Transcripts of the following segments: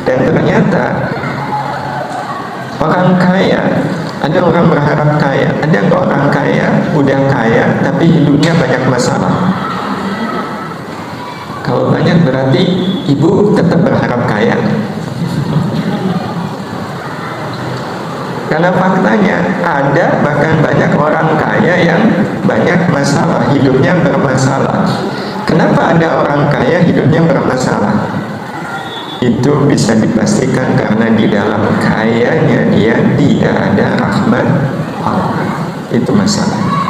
Dan ternyata orang kaya, ada orang berharap kaya, ada orang kaya udah kaya tapi hidupnya banyak masalah. Kalau banyak berarti ibu tetap berharap kaya. Karena faktanya ada bahkan banyak orang kaya yang banyak masalah, hidupnya bermasalah. Kenapa ada orang kaya hidupnya bermasalah? Itu bisa dipastikan karena di dalam kayanya dia tidak ada rahmat Allah. Itu masalahnya.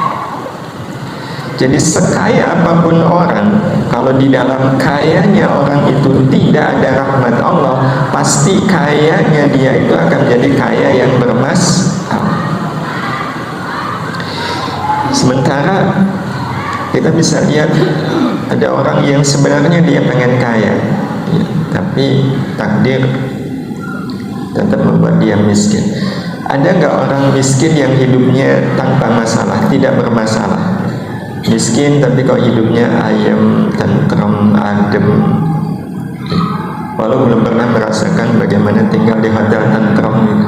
Jadi sekaya apapun orang, kalau di dalam kayanya orang itu tidak ada rahmat Allah, pasti kayanya dia itu akan jadi kaya yang bermasalah. Sementara kita bisa lihat ada orang yang sebenarnya dia pengen kaya, ya, tapi takdir tetap membuat dia miskin. Ada nggak orang miskin yang hidupnya tanpa masalah, tidak bermasalah? Miskin tapi kok hidupnya ayem, tentrem, adem, walau belum pernah merasakan bagaimana tinggal di hotel tentrem gitu.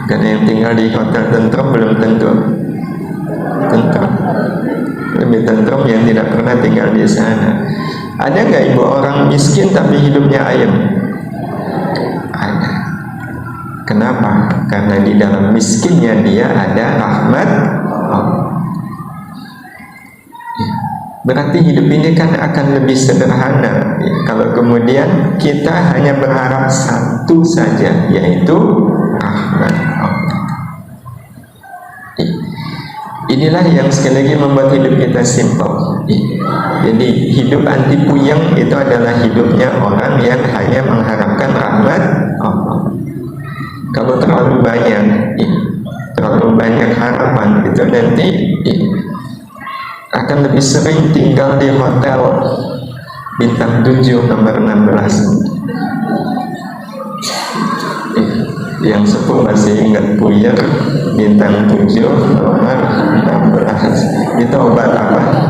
Karena yang tinggal di hotel tentrem belum tentu tentrem, lebih tentrem yang tidak pernah tinggal di sana. Ada nggak ibu orang miskin tapi hidupnya ayem? Ada. Kenapa? Karena di dalam miskinnya dia ada rahmat Allah. Berarti hidup ini kan akan lebih sederhana ya, kalau kemudian kita hanya berharap satu saja, yaitu rahmat Allah. Inilah yang sekali lagi membuat hidup kita simpel. Jadi hidup anti puyeng itu adalah hidupnya orang yang hanya mengharapkan rahmat Allah. Kalau terlalu banyak harapan itu nanti akan lebih sering tinggal di hotel bintang 7 nomor 16. Yang sepuh masih ingat Puyer bintang 7 nomor 16. Itu obat apa?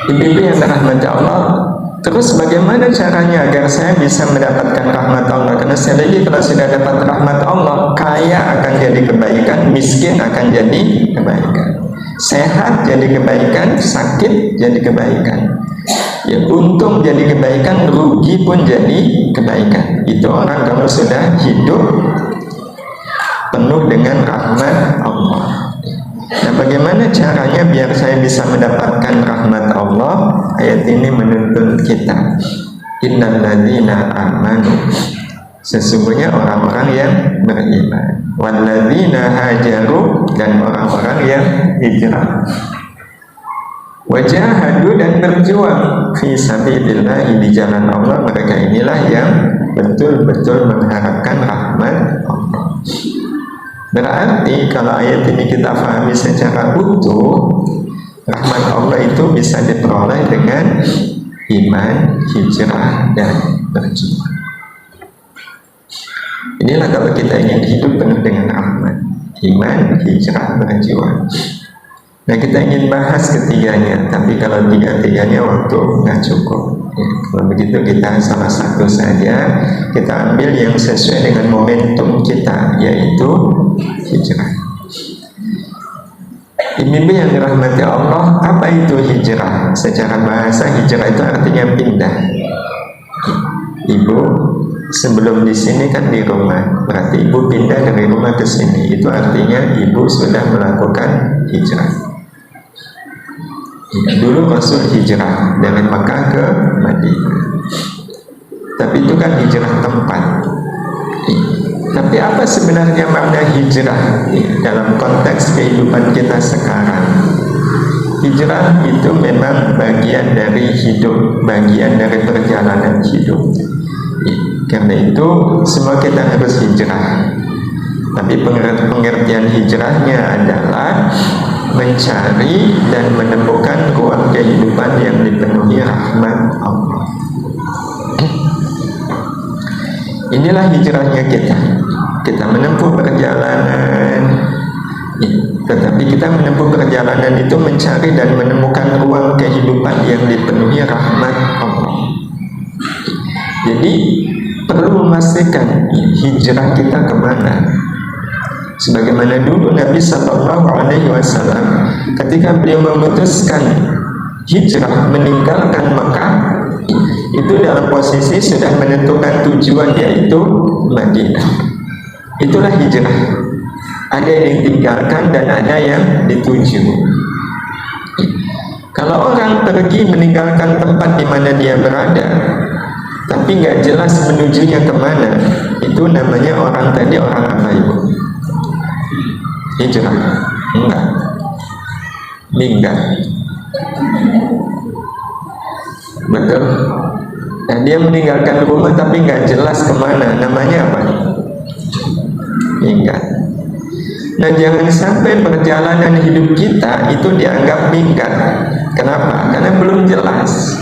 Ibu-ibu yang dirahmati Allah, terus bagaimana caranya agar saya bisa mendapatkan rahmat Allah? Karena sekali lagi kalau sudah dapat rahmat Allah, kaya akan jadi kebaikan, miskin akan jadi kebaikan, sehat jadi kebaikan, sakit jadi kebaikan, ya untung jadi kebaikan, rugi pun jadi kebaikan. Itu orang kalau sudah hidup penuh dengan rahmat Allah. Nah, bagaimana caranya biar saya bisa mendapatkan rahmat Allah? Ayat ini menuntun kita, innal ladzina amanu, sesungguhnya orang-orang yang beriman, wal ladzina hajaru, dan orang-orang yang hijrah, wajahadu, dan berjuang fi sabilillah, di jalan Allah. Mereka inilah yang betul-betul mengharapkan rahmat Allah. Berarti kalau ayat ini kita pahami secara utuh, rahmat Allah itu bisa diperoleh dengan iman, hijrah, dan berjuang. Inilah kalau kita ingin hidup penuh dengan rahmat, iman, hijrah, berjuang. Nah, kita ingin bahas ketiganya, tapi kalau tiga-tiganya waktu nggak cukup. Ya, kalau begitu kita salah satu saja, kita ambil yang sesuai dengan momentum kita, yaitu hijrah. Ibu yang dirahmati Allah, apa itu hijrah? Secara bahasa hijrah itu artinya pindah. Ibu sebelum di sini kan di rumah, berarti ibu pindah dari rumah ke sini. Itu artinya ibu sudah melakukan hijrah. Dulu Rasul hijrah dari Makkah ke Madinah, tapi itu kan hijrah tempat. Tapi apa sebenarnya makna hijrah dalam konteks kehidupan kita sekarang? Hijrah itu memang bagian dari hidup, bagian dari perjalanan hidup. Karena itu semua kita harus hijrah. Tapi pengertian hijrahnya adalah mencari dan menemukan ruang kehidupan yang dipenuhi rahmat Allah. Inilah hijrahnya kita. Kita menempuh perjalanan Tetapi kita menempuh perjalanan itu mencari dan menemukan ruang kehidupan yang dipenuhi rahmat Allah. Jadi perlu memastikan hijrah kita kemana. Sebagaimana dulu Nabi Sallallahu Alaihi Wasallam ketika beliau memutuskan hijrah meninggalkan Mekah, itu dalam posisi sudah menentukan tujuan, yaitu Madinah. Itulah hijrah. Ada yang ditinggalkan dan ada yang dituju. Kalau orang pergi meninggalkan tempat di mana dia berada, tapi nggak jelas menujunya kemana, itu namanya orang tadi orang apa ibu? Hijrah? Enggak. Minggat. Betul. Nah, dia meninggalkan rumah tapi nggak jelas kemana, namanya apa? Minggat. Nah, jangan sampai perjalanan hidup kita itu dianggap minggat. Kenapa? Karena belum jelas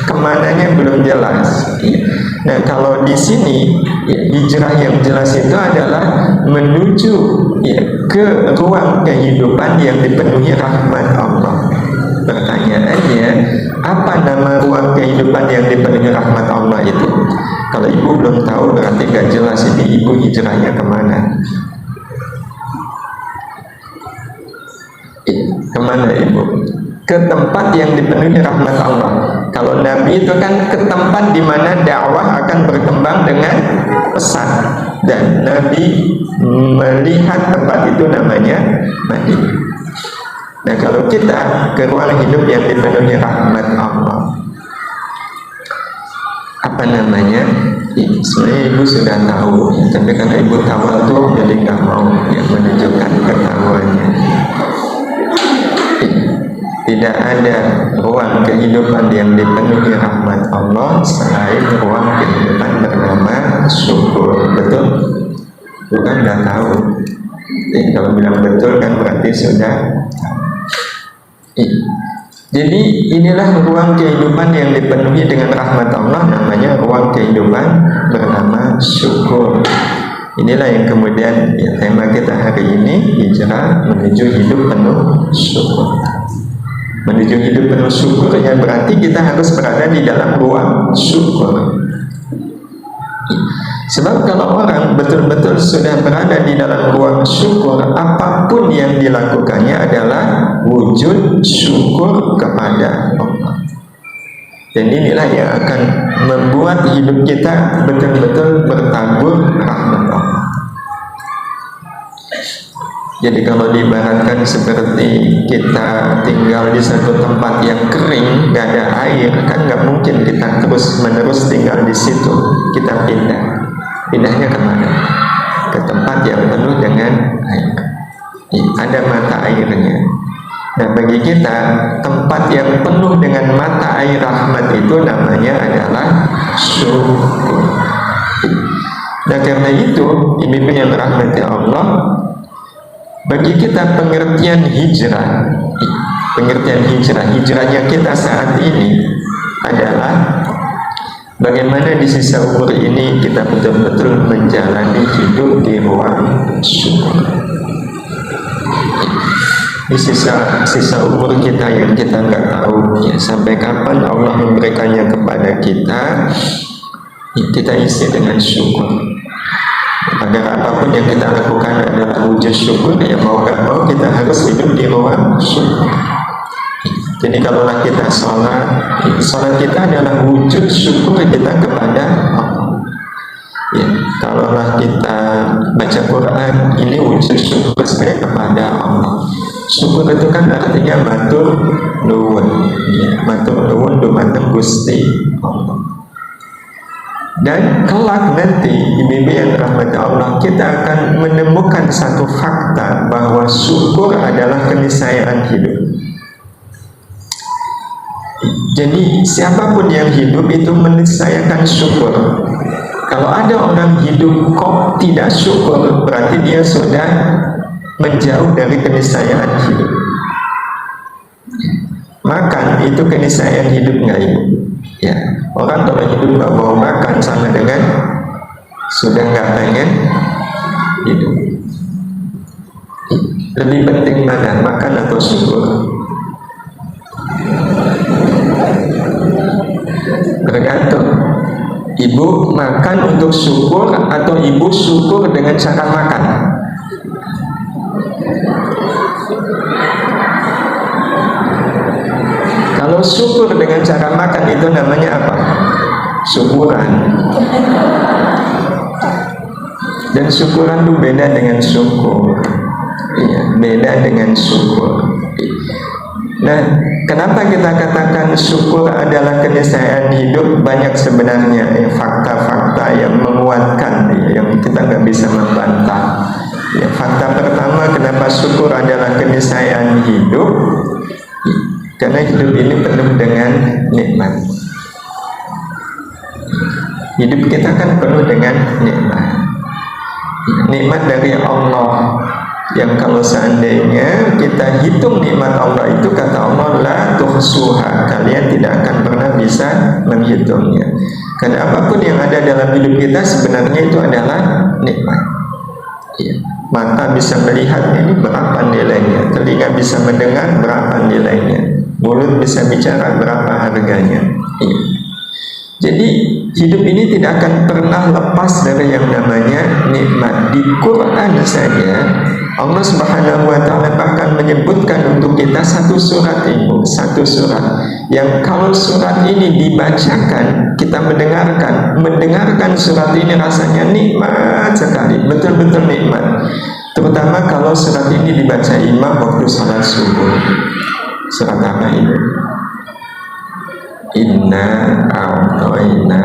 kemananya, belum jelas. Nah, kalau di sini hijrah yang jelas itu adalah menuju ke ruang kehidupan yang dipenuhi rahmat Allah. Pertanyaannya, apa nama ruang kehidupan yang dipenuhi rahmat Allah itu? Kalau ibu belum tahu, berarti gak jelas ini ibu hijrahnya kemana. Kemana ibu? Ke tempat yang dipenuhi rahmat Allah. Kalau Nabi itu kan ke tempat di mana dakwah akan berkembang dengan pesat, dan Nabi melihat tempat itu namanya Madinah. Nah, kalau kita ke ruang hidup yang dipenuhi rahmat Allah, apa namanya? Sebenarnya ibu sudah tahu, tapi karena ibu tawal tuh jadi nggak mau menunjukkan ketahuannya. Tidak ada ruang kehidupan yang dipenuhi rahmat Allah selain ruang kehidupan bernama syukur. Betul? Bukan nggak tahu. Kalau bilang betul kan berarti sudah. Jadi inilah ruang kehidupan yang dipenuhi dengan rahmat Allah, namanya ruang kehidupan bernama syukur. Inilah yang kemudian tema kita hari ini, hijrah menuju hidup penuh syukur. Menuju hidup penuh syukur ya berarti kita harus berada di dalam ruang syukur. Sebab kalau orang betul-betul sudah berada di dalam ruang syukur, apapun yang dilakukannya adalah wujud syukur kepada Allah. Dan inilah yang akan membuat hidup kita betul-betul bertabur rahmat Allah. Jadi kalau diibaratkan seperti kita tinggal di satu tempat yang kering, gak ada air, kan gak mungkin kita terus-menerus tinggal di situ. Kita pindah. Pindahnya kemana? Ke tempat yang penuh dengan air. Ada mata airnya. Nah, bagi kita, tempat yang penuh dengan mata air rahmat itu namanya adalah syukur. Nah, karena itu, ibu-ibu yang rahmati Allah, bagi kita pengertian hijrahnya kita saat ini adalah bagaimana di sisa umur ini kita betul-betul menjalani hidup di ruang syukur. Di sisa umur kita yang kita nggak tahu ya sampai kapan Allah memberikannya kepada kita, ya, kita isi dengan syukur. Agar apapun yang kita lakukan adalah wujud syukur, ya mau gak mau kita harus hidup di ruang syukur. Jadi kalaulah kita sholat kita adalah wujud syukur kita kepada Allah. Ya, kalaulah kita baca Quran, ini wujud syukur saya kepada Allah. Syukur itu kan artinya matur nuwun, ya, matur nuwun dumateng Gusti Allah. Dan kelak nanti ibu-ibu yang rahmati Allah, kita akan menemukan satu fakta bahwa syukur adalah keniscayaan hidup. Jadi siapapun yang hidup itu meniscayakan syukur. Kalau ada orang hidup kok tidak syukur, berarti dia sudah menjauh dari keniscayaan hidup. Makan itu keniscayaan hidup nggak ibu? Ya, orang kalau hidup nggak mau makan sama dengan sudah nggak pengen hidup. Lebih penting mana, makan atau syukur? Tergantung. Ibu makan untuk syukur atau ibu syukur dengan cara makan? Kalau syukur dengan cara makan itu namanya apa? Syukuran. Dan syukuran itu beda dengan syukur. Iya, beda dengan syukur. Nah, kenapa kita katakan syukur adalah keniscayaan hidup? Banyak sebenarnya fakta-fakta yang menguatkan, yang kita nggak bisa membantah. Ya, fakta pertama, kenapa syukur adalah keniscayaan hidup? Karena hidup ini penuh dengan nikmat. Hidup kita kan penuh dengan nikmat. Nikmat dari Allah, yang kalau seandainya kita hitung nikmat Allah itu, kata Allah, la tuhsuha, kalian tidak akan pernah bisa menghitungnya. Karena apapun yang ada dalam hidup kita sebenarnya itu adalah nikmat. Ya. Mata bisa melihat, ini berapa nilainya? Telinga bisa mendengar, berapa nilainya? Mulut bisa bicara, berapa harganya? Ya. Jadi hidup ini tidak akan pernah lepas dari yang namanya nikmat. Di Quran saja Allah Subhanahu wa Ta'ala bahkan menyebutkan untuk kita satu surat ibu, satu surat yang kalau surat ini dibacakan, kita mendengarkan surat ini rasanya nikmat sekali, betul-betul nikmat. Terutama kalau surat ini dibaca imam waktu salat subuh. Surat apa ini? Inna a'toina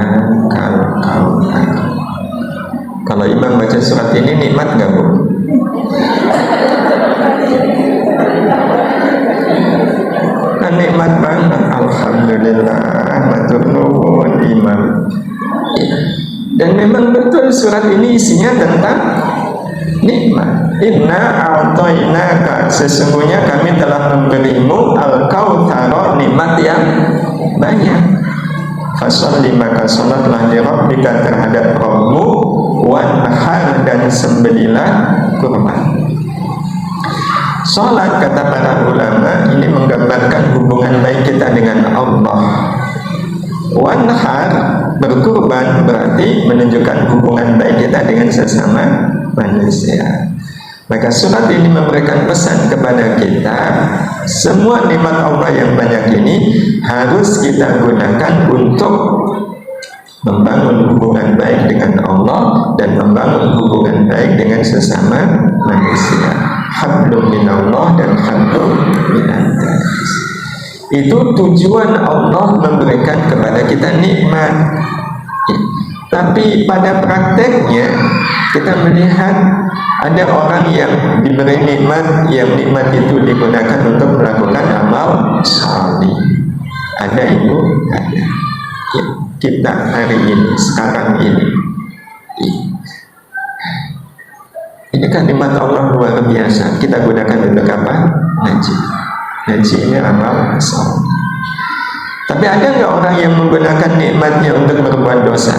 kal kautsar. Kalau imam baca surat ini nikmat nggak bu? Kan nikmat banget, alhamdulillah, matur nuwun imam. Dan memang betul surat ini isinya tentang nikmat. Inna a'toina, sesungguhnya kami telah memberimu al-kautsar, nikmat yang banyak. Fasholli, maka sholatlah li rabbika, terhadap Rabbmu, wanhar, dan sembelilah kurban. Sholat, kata para ulama, ini menggambarkan hubungan baik kita dengan Allah. Wanhar, berkurban, berarti menunjukkan hubungan baik kita dengan sesama manusia. Maka surat ini memberikan pesan kepada kita, semua nikmat Allah yang banyak ini harus kita gunakan untuk membangun hubungan baik dengan Allah dan membangun hubungan baik dengan sesama manusia. Hablum minallah dan hablum minannas. Itu tujuan Allah memberikan kepada kita nikmat. Tapi pada prakteknya kita melihat ada orang yang diberi nikmat, yang nikmat itu digunakan untuk melakukan amal salih. Ada ibu? Ada. Kita hari ini, sekarang ini. Ini kan nikmat Allah luar biasa. Kita gunakan untuk apa? Ngaji. Ngaji ini amal salih. Tapi ada nggak orang yang menggunakan nikmatnya untuk berbuat dosa?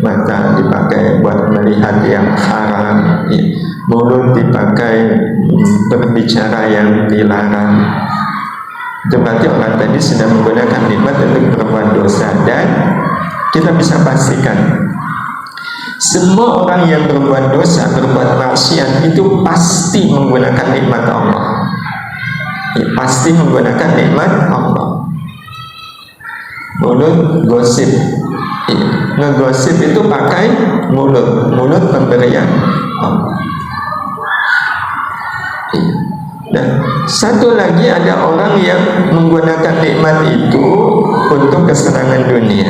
Mata dipakai buat melihat yang haram, mulut dipakai berbicara yang dilarang. Itu berarti orang tadi sudah menggunakan nikmat untuk berbuat dosa. Dan kita bisa pastikan semua orang yang berbuat dosa, berbuat maksiat itu pasti menggunakan nikmat Allah. Pasti menggunakan nikmat Allah. Mulut gosip, ngegosip itu pakai mulut pemberian Allah. Dan satu lagi, ada orang yang menggunakan nikmat itu untuk kesenangan dunia.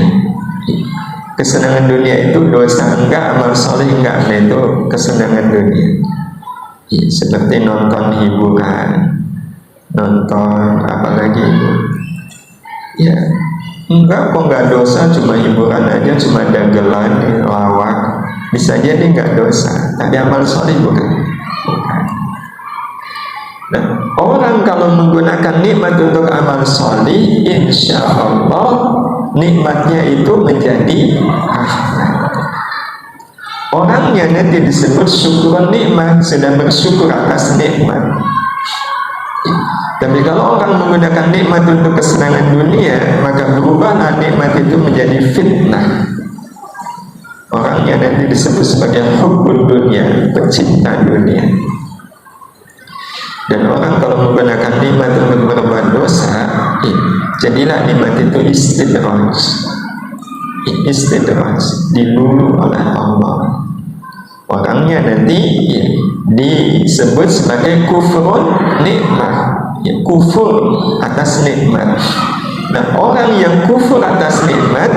Kesenangan dunia itu dosa enggak, amal soleh enggak, nah itu kesenangan dunia. Seperti nonton hiburan, nonton apalagi itu. Ya, enggak kok, enggak dosa, cuma hiburan aja, cuma dagelan, lawak, bisa jadi enggak dosa, tapi amal soleh bukan. Nah, orang kalau menggunakan nikmat untuk amal soleh, insya Allah nikmatnya itu menjadi rahmat. orangnya nanti disebut syukur nikmat, sedang bersyukur atas nikmat. Tapi kalau orang menggunakan nikmat untuk kesenangan dunia, maka berubahlah nikmat itu menjadi fitnah. Orangnya nanti disebut sebagai hubbud dunia, pecinta dunia. Dan orang kalau menggunakan nikmat untuk berbuat dosa, jadilah nikmat itu istidraj. Istidraj, dilulu oleh Allah. Orangnya nanti disebut sebagai kufur nikmat, kufur atas nikmat. Nah, orang yang kufur atas nikmat,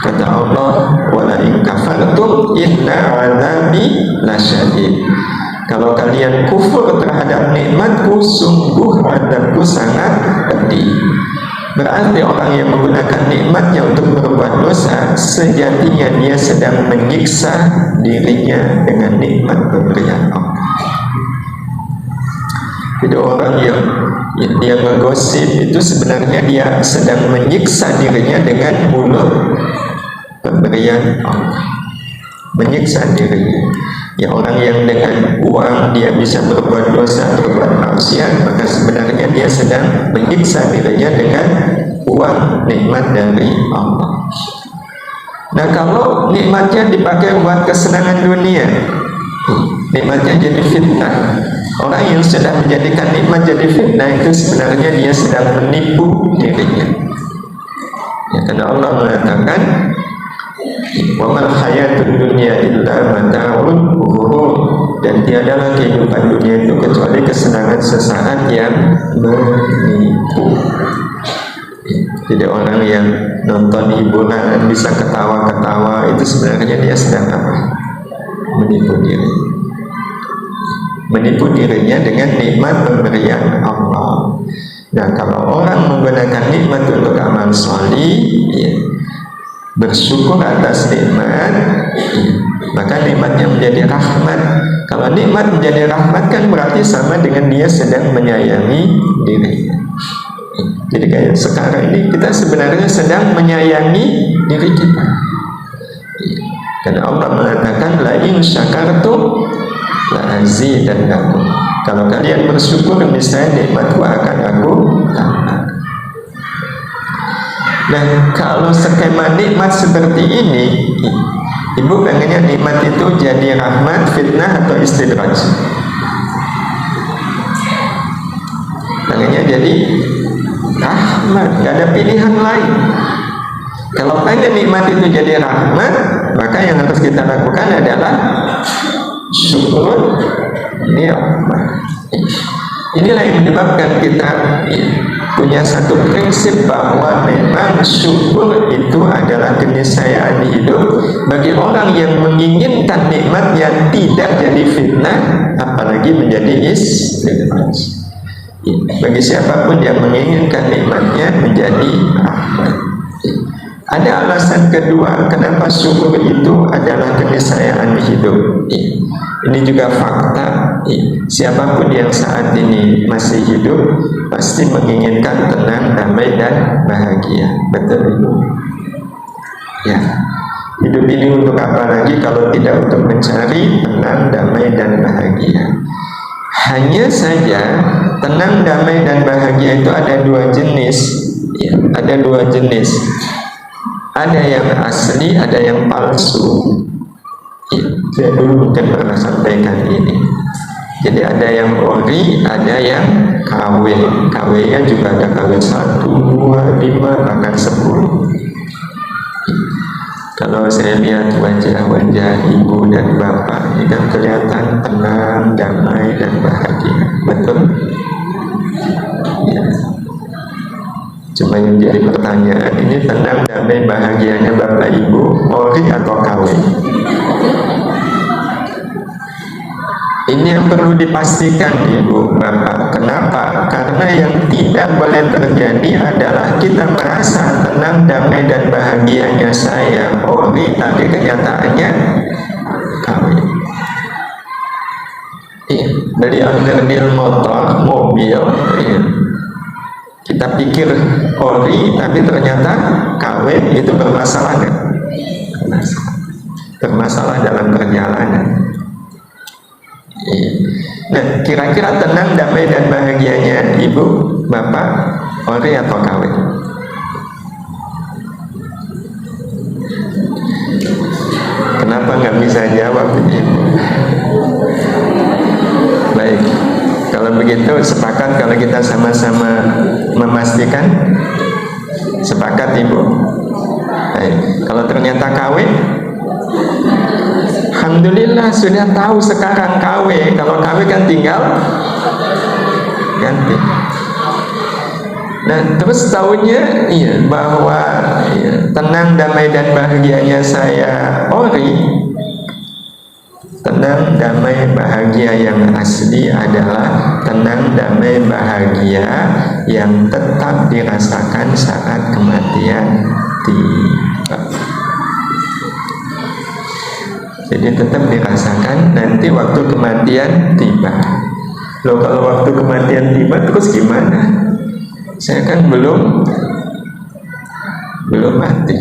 kata Allah, wala in kafartum inna azabi lasyadid. Kalau kalian kufur terhadap nikmatku, sungguh azabku sangat pedih. Berarti orang yang menggunakan nikmatnya untuk berbuat dosa, sejatinya dia sedang menyiksa dirinya dengan nikmat pemberian Allah. Jadi orang yang dia menggosip itu sebenarnya dia sedang menyiksa dirinya dengan mulut pemberian Allah, menyiksa dirinya. Ya, orang yang dengan uang dia bisa berbuat dosa, berbuat maksiat, maka sebenarnya dia sedang menyiksa dirinya dengan uang nikmat dari Allah. Nah, kalau nikmatnya dipakai buat kesenangan dunia, nikmatnya jadi fitnah. Orang yang sudah menjadikan nikmat jadi fitnah itu sebenarnya dia sedang menipu dirinya. Ya, karena Allah mengatakan, wa mal hayatud dunya illa mata'ul ghurur, dan tiadalah kehidupan dunia itu kecuali kesenangan sesaat yang menipu. Jadi orang yang nonton hiburan bisa ketawa-ketawa, itu sebenarnya dia sedang apa? Menipu diri. Menipu dirinya dengan nikmat pemberian Allah. Nah, kalau orang menggunakan nikmat untuk amal sholih, ya, bersyukur atas nikmat, maka nikmatnya menjadi rahmat. Kalau nikmat menjadi rahmat kan berarti sama dengan dia sedang menyayangi dirinya. Jadi kayak sekarang ini kita sebenarnya sedang menyayangi diri kita. Karena Allah mengatakan, la in syakartum la azidannakum. Kalau kalian bersyukur, misalnya nikmatku akan aku tambah. Dan kalau skema nikmat seperti ini, ibu pengennya nikmat itu jadi rahmat, fitnah, atau istidraj? Pengennya jadi rahmat, gak ada pilihan lain. Kalau pengen nikmat itu jadi rahmat, maka yang harus kita lakukan adalah syukur nikmat. Inilah yang menyebabkan kita punya satu prinsip bahwa memang syukur itu adalah keniscayaan hidup bagi orang yang menginginkan nikmat yang tidak jadi fitnah, apalagi menjadi istidraj. Bagi siapapun yang menginginkan nikmatnya menjadi rahmat. Ada alasan kedua kenapa syukur itu adalah keniscayaan hidup. Ini juga fakta. Siapapun yang saat ini masih hidup pasti menginginkan tenang, damai, dan bahagia. Betul Ibu? Ya. Hidup ini untuk apa lagi kalau tidak untuk mencari tenang, damai, dan bahagia? Hanya saja tenang, damai, dan bahagia itu ada dua jenis. Ya, ada dua jenis. Ada yang asli, ada yang palsu. Ya, saya dulu mungkin pernah sampaikan ini. Jadi ada yang ori, ada yang KW. KW-nya juga ada KW 1, 2, 5, bahkan 10. Kalau saya lihat wajah-wajah ibu dan bapak, ini kan kelihatan tenang, damai, dan bahagia. Betul? Ya. Cuma yang jadi pertanyaan, ini tenang, damai, bahagianya bapak ibu ori atau KW? Ini yang perlu dipastikan ibu bapak. Kenapa? Karena yang tidak boleh terjadi adalah kita merasa tenang, damai, dan bahagianya saya ori, tapi kenyataannya KW. Beli onderdil motor, mobil, kita pikir ori, tapi ternyata KW, itu bermasalah kan? Bermasalah. bermasalah dalam perjalanan. Nah, kira-kira tenang, damai, dan bahagianya ibu, bapak, ori atau kawin? Kenapa nggak bisa jawab ibu? Baik, kalau begitu sepakat kalau kita sama-sama memastikan. Sepakat ibu? Baik, kalau ternyata kawin, alhamdulillah sudah tahu sekarang KW. Kalau KW kan tinggal ganti. Nah, terus tahunya bahwa tenang, damai, dan bahagianya saya ori. Tenang, damai, bahagia yang asli adalah tenang, damai, bahagia yang tetap dirasakan saat kematian tiba. Jadi tetap dirasakan nanti waktu kematian tiba. Loh, kalau waktu kematian tiba terus gimana? Saya kan belum mati.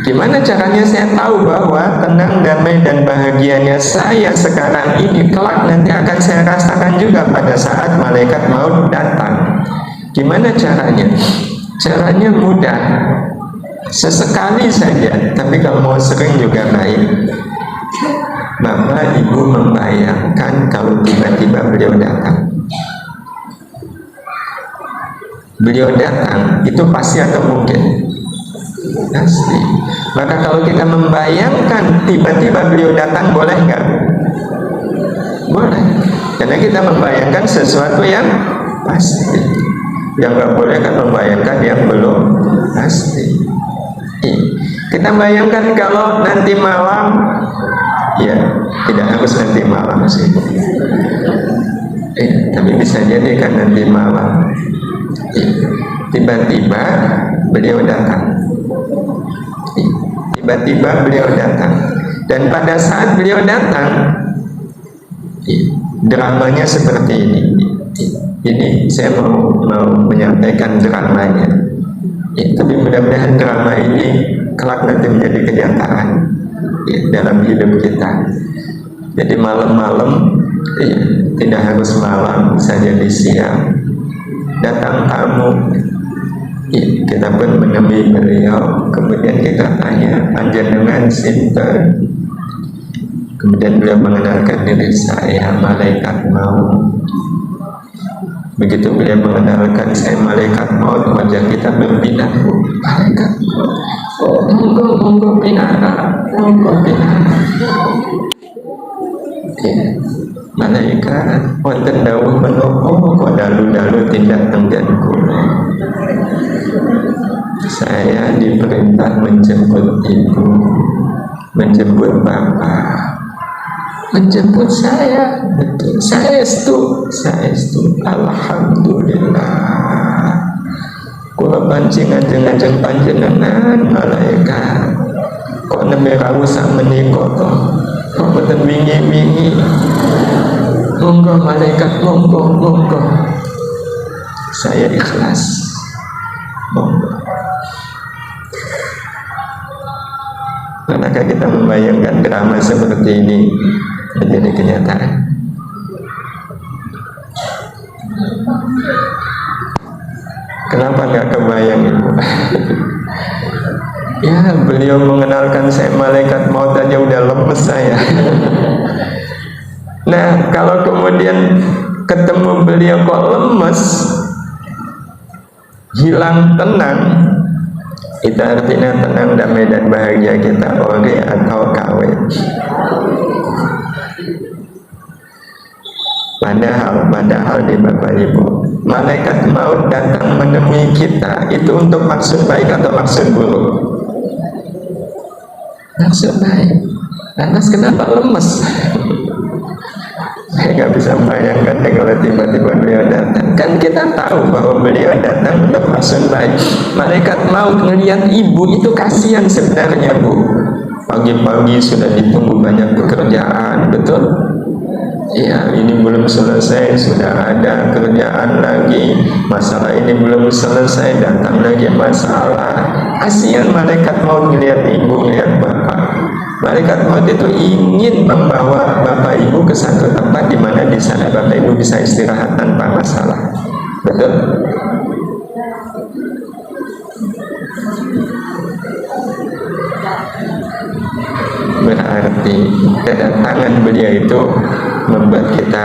Gimana caranya saya tahu bahwa tenang, damai, dan bahagianya saya sekarang ini kelak nanti akan saya rasakan juga pada saat malaikat maut datang? Gimana caranya? Caranya mudah. Sesekali saja, tapi kalau mau sering juga baik. Bapak ibu membayangkan kalau tiba-tiba beliau datang. Beliau datang, itu pasti atau mungkin? Pasti. Maka kalau kita membayangkan tiba-tiba beliau datang, boleh nggak? Boleh. Karena kita membayangkan sesuatu yang pasti. Yang nggak boleh kan membayangkan yang belum pasti. Kita bayangkan kalau nanti malam, ya tidak harus nanti malam sih. Tapi bisa jadi kan nanti malam. Tiba-tiba beliau datang. Tiba-tiba beliau datang. Dan pada saat beliau datang, dramanya seperti ini. Ini saya mau menyampaikan dramanya. Tapi mudah-mudahan drama ini kelak nanti menjadi kenyataan dalam hidup kita. Jadi malam-malam, tidak harus malam, bisa jadi siang. Datang tamu, kita pun menemui beliau. Kemudian kita tanya, panjenengan sinten? Kemudian beliau mengenalkan diri, saya malaikat maut. Begitu beliau mengenalkan, saya malaikat maut, wajah kita berbinar. Malaikat maut, monggo pinara. Malaikat wonten dawuh menapa kok dalu-dalu tindak tenggen kula. Saya diperintah menjemput ibu, menjemput bapak, menjemput saya. Betul, saya estu. Alhamdulillah. Kula pancing ajeng-ajeng panjenengan malaikat. Kok nembe rawuh sak menika to? Kok boten wingi-wingi? Monggo malaikat, monggo. Saya ikhlas. Monggo. Manakah kita membayangkan drama seperti ini menjadi kenyataan? Kenapa nggak kebayang itu? Ya, beliau mengenalkan saya malaikat maut aja udah lemes saya. Nah, kalau kemudian ketemu beliau kok lemes, hilang tenang, itu artinya tenang, damai, dan bahagia kita ori atau kawin. Padahal di Bapak Ibu, malaikat maut datang menemui kita itu untuk maksud baik atau maksud buruk? Maksud baik. Lantas kenapa lemes? Saya nggak bisa membayangkan kalau tiba-tiba beliau datang. Kan kita tahu bahwa beliau datang untuk maksud baik. Malaikat maut ngelihat ibu itu kasihan sebenarnya, Bu. Pagi-pagi sudah ditunggu banyak pekerjaan, betul? Ya, ini belum selesai, sudah ada kerjaan lagi, masalah ini belum selesai, datang lagi masalah. Kasihan malaikat maut melihat ibu, melihat bapak. Malaikat maut itu ingin membawa bapak ibu ke satu tempat di mana di sana bapak ibu bisa istirahat tanpa masalah. Betul? Berarti kedatangan beliau itu membuat kita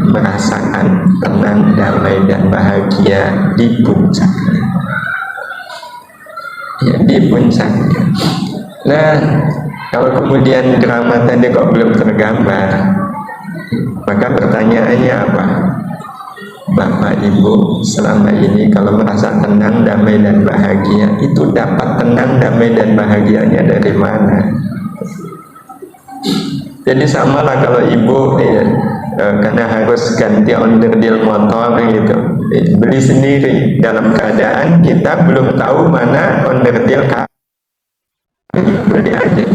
merasakan tenang, damai, dan bahagia di puncaknya. Ya, di puncaknya. Nah, kalau kemudian drama tadi kok belum tergambar, maka pertanyaannya apa? Bapak Ibu selama ini kalau merasa tenang, damai, dan bahagia, itu dapat tenang, damai, dan bahagianya dari mana? Jadi samalah kalau ibu karena harus ganti onderdil motor gitu, beli sendiri dalam keadaan kita belum tahu mana onderdil, beli aja,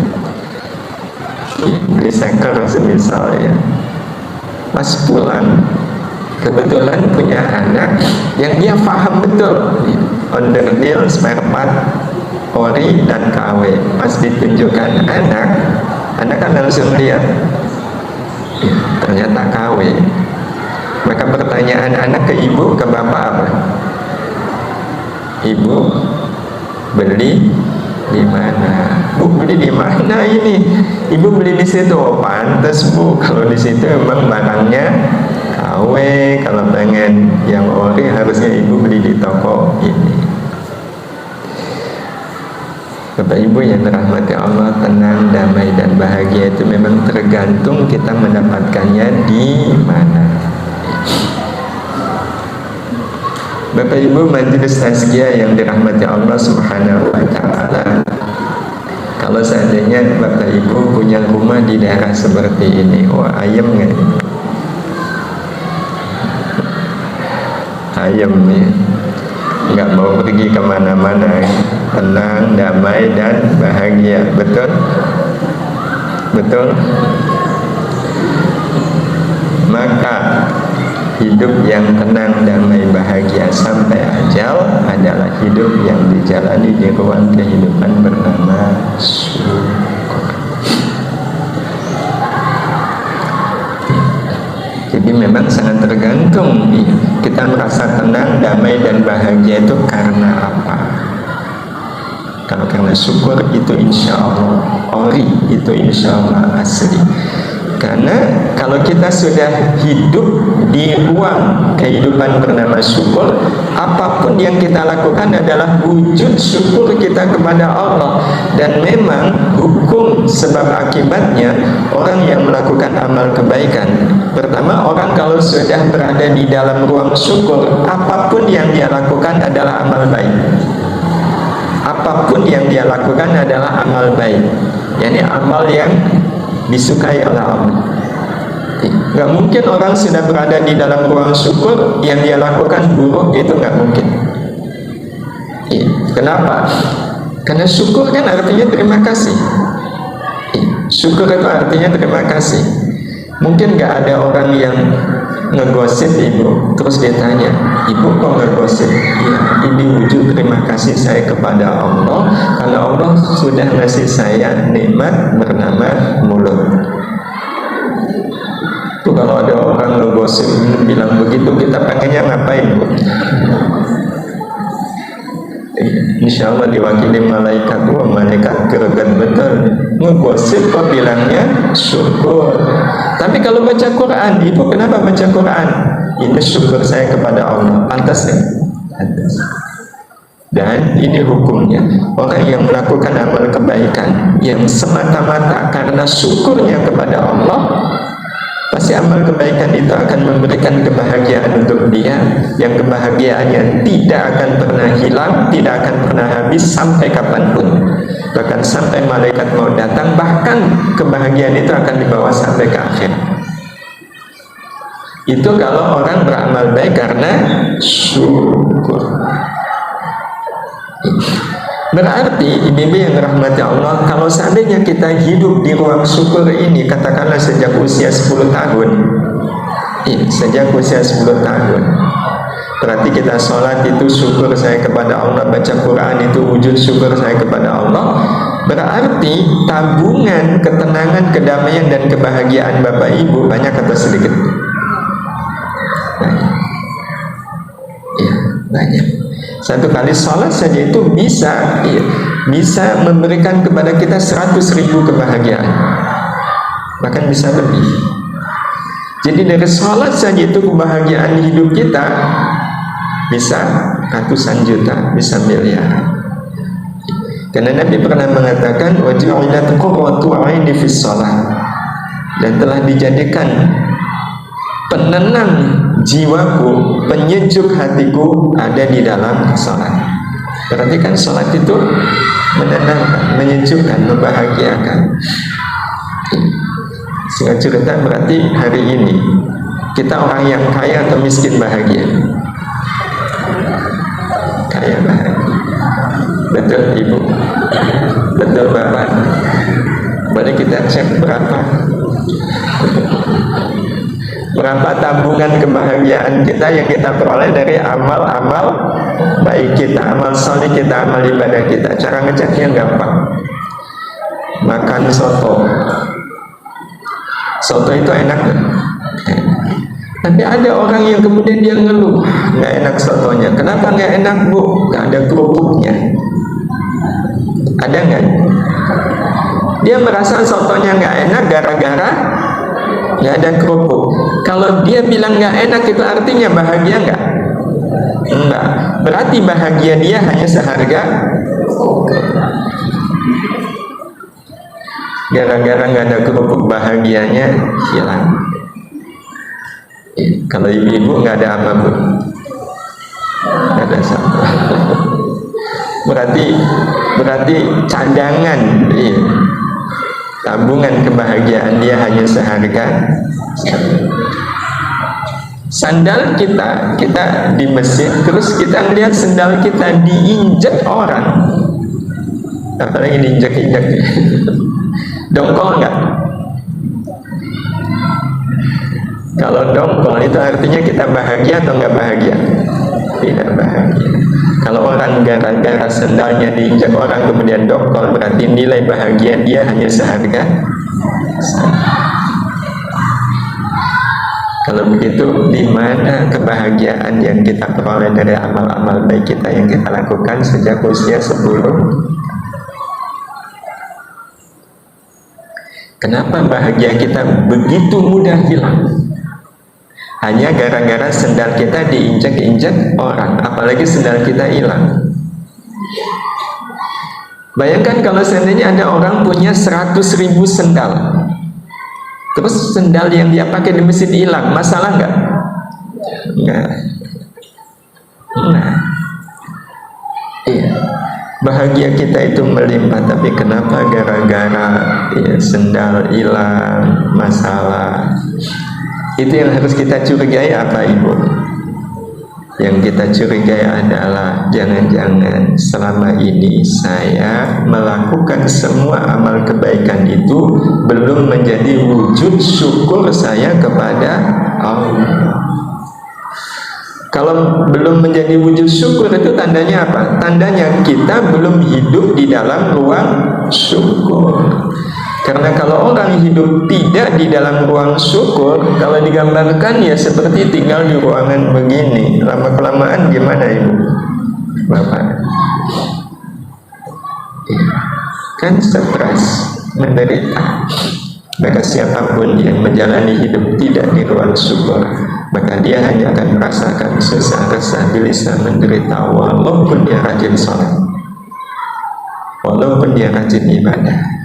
beli seker semisal ya. Pas pulang kebetulan punya anak yang dia paham betul onderdil, spare part, ori, dan KW. Pas ditunjukkan anak kan langsung lihat ya, ternyata KW. Maka pertanyaan anak ke ibu, ke bapak apa? Ibu beli di mana? Bu, beli di mana ini? Ibu beli di situ. Oh, pantas Bu, kalau di situ memang barangnya KW. Kalau pengen yang ori harusnya ibu beli di toko ini. Bapak Ibu yang dirahmati Allah, tenang, damai, dan bahagia itu memang tergantung kita mendapatkannya di mana. Bapak Ibu majelis tazkiyah yang dirahmati Allah Subhanahu wa Ta'ala, kalau seandainya Bapak Ibu punya rumah di daerah seperti ini, wah ayam nggak? Ayam nih, nggak mau pergi kemana-mana, tenang, damai, dan bahagia. Betul? Betul? Maka hidup yang tenang, damai, bahagia sampai ajal adalah hidup yang dijalani di ruang kehidupan bernama syukur. Jadi memang sangat tergantung kita merasa tenang, damai, dan bahagia itu karena apa. Kalau karena syukur itu insya Allah ori, itu insya Allah asli. Karena kalau kita sudah hidup di ruang kehidupan bernama syukur, apapun yang kita lakukan adalah wujud syukur kita kepada Allah. Dan memang hukum sebab akibatnya orang yang melakukan amal kebaikan, pertama, orang kalau sudah berada di dalam ruang syukur, apapun yang dia lakukan adalah amal baik. Apapun yang dia lakukan adalah amal baik, yakni amal yang disukai oleh Allah. Nggak mungkin orang sudah berada di dalam ruang syukur yang dia lakukan buruk, itu nggak mungkin. Kenapa? Karena syukur kan artinya terima kasih. Syukur itu artinya terima kasih. Mungkin nggak ada orang yang ngegosip ibu, terus dia tanya, ibu kok ngegosip? Ya, ini wujud terima kasih saya kepada Allah, karena Allah sudah ngasih saya nikmat bernama mulut. Tuh, kalau ada orang ngegosip bilang begitu, kita pengennya ngapain, Bu? Insya Allah diwakili malaikat. Wah, malaikat greget betul, ngegosip kok bilangnya syukur. Tapi kalau baca Quran, ibu kenapa baca Quran? Ini syukur saya kepada Allah. Pantas ya? Pantas. Dan ini hukumnya, orang yang melakukan amal kebaikan yang semata-mata karena syukurnya kepada Allah, pasti amal kebaikan itu akan memberikan kebahagiaan untuk dia, yang kebahagiaannya tidak akan pernah hilang, tidak akan pernah habis sampai kapanpun. Bahkan sampai malaikat mau datang, bahkan kebahagiaan itu akan dibawa sampai ke akhir. Itu kalau orang beramal baik karena syukur. Berarti ibu yang dirahmati Allah, kalau seandainya kita hidup di ruang syukur ini, katakanlah sejak usia 10 tahun, sejak usia 10 tahun. Berarti kita sholat itu syukur saya kepada Allah, baca Quran itu wujud syukur saya kepada Allah. Berarti tabungan ketenangan, kedamaian dan kebahagiaan Bapak Ibu banyak atau sedikit? Banyak. Ya, banyak. Satu kali sholat saja itu bisa memberikan kepada kita 100.000 kebahagiaan, bahkan bisa lebih. Jadi dari sholat saja itu kebahagiaan hidup kita bisa ratusan juta, bisa miliar. Karena Nabi pernah mengatakan wajulat qurratu aini fis shalah, dan telah dijadikan penenang jiwaku, penyejuk hatiku ada di dalam sholat. Berarti kan sholat itu menenangkan, menyejukkan, membahagiakan. Singkat cerita, berarti hari ini kita orang yang kaya atau miskin bahagia? Kaya bahagia. Betul Ibu? Betul Bapak? Boleh kita cek berapa tabungan kebahagiaan kita yang kita peroleh dari amal-amal baik kita, amal soleh kita, amal ibadah kita. Cara ngeceknya gampang. Makan soto itu enak kan? Tapi ada orang yang kemudian dia ngeluh, nggak enak sotonya. Kenapa nggak enak Bu? Nggak ada kerupuknya. Ada nggak? Dia merasa sotonya nggak enak gara-gara nggak ada kerupuk. Kalau dia bilang nggak enak, itu artinya bahagia nggak? Enggak. Berarti bahagia dia hanya seharga gara-gara nggak ada kerupuk, bahagianya hilang. Kalau ibu-ibu nggak ada apa Bu? Nggak ada sama. Berarti cadangan, tabungan kebahagiaan dia hanya seharga sandal kita di masjid, terus kita lihat sandal kita diinjak orang, apalagi diinjak-injak. Dongkol nggak? Kalau dongkol itu artinya kita bahagia atau nggak bahagia? Tidak bahagia. Kalau orang gara-gara sendalnya diinjak orang kemudian dongkol, berarti nilai bahagia dia hanya seharga. Kalau begitu, di mana kebahagiaan yang kita peroleh dari amal-amal baik kita yang kita lakukan sejak usia 10? Kenapa bahagia kita begitu mudah hilang? Hanya gara-gara sendal kita diinjak-injak orang, apalagi sendal kita hilang. Bayangkan kalau seandainya ada orang punya 100.000 sendal, terus sendal yang dia pakai di masjid hilang, masalah nggak? Nggak. Nah, iya. Bahagia kita itu melimpah, tapi kenapa gara-gara sendal hilang, masalah? Itu yang harus kita curigai apa Ibu? Yang kita curigai adalah jangan-jangan selama ini saya melakukan semua amal kebaikan itu belum menjadi wujud syukur saya kepada Allah. Kalau belum menjadi wujud syukur itu tandanya apa? Tandanya kita belum hidup di dalam ruang syukur. Karena kalau orang hidup tidak di dalam ruang syukur, kalau digambarkan ya seperti tinggal di ruangan begini, lama-kelamaan gimana Ibu? Bapak? Kan stres, menderita. Maka siapapun yang menjalani hidup tidak di ruang syukur, maka dia hanya akan merasakan susah, resah, gelisah, menderita, walaupun dia rajin sholat, walaupun dia rajin ibadah.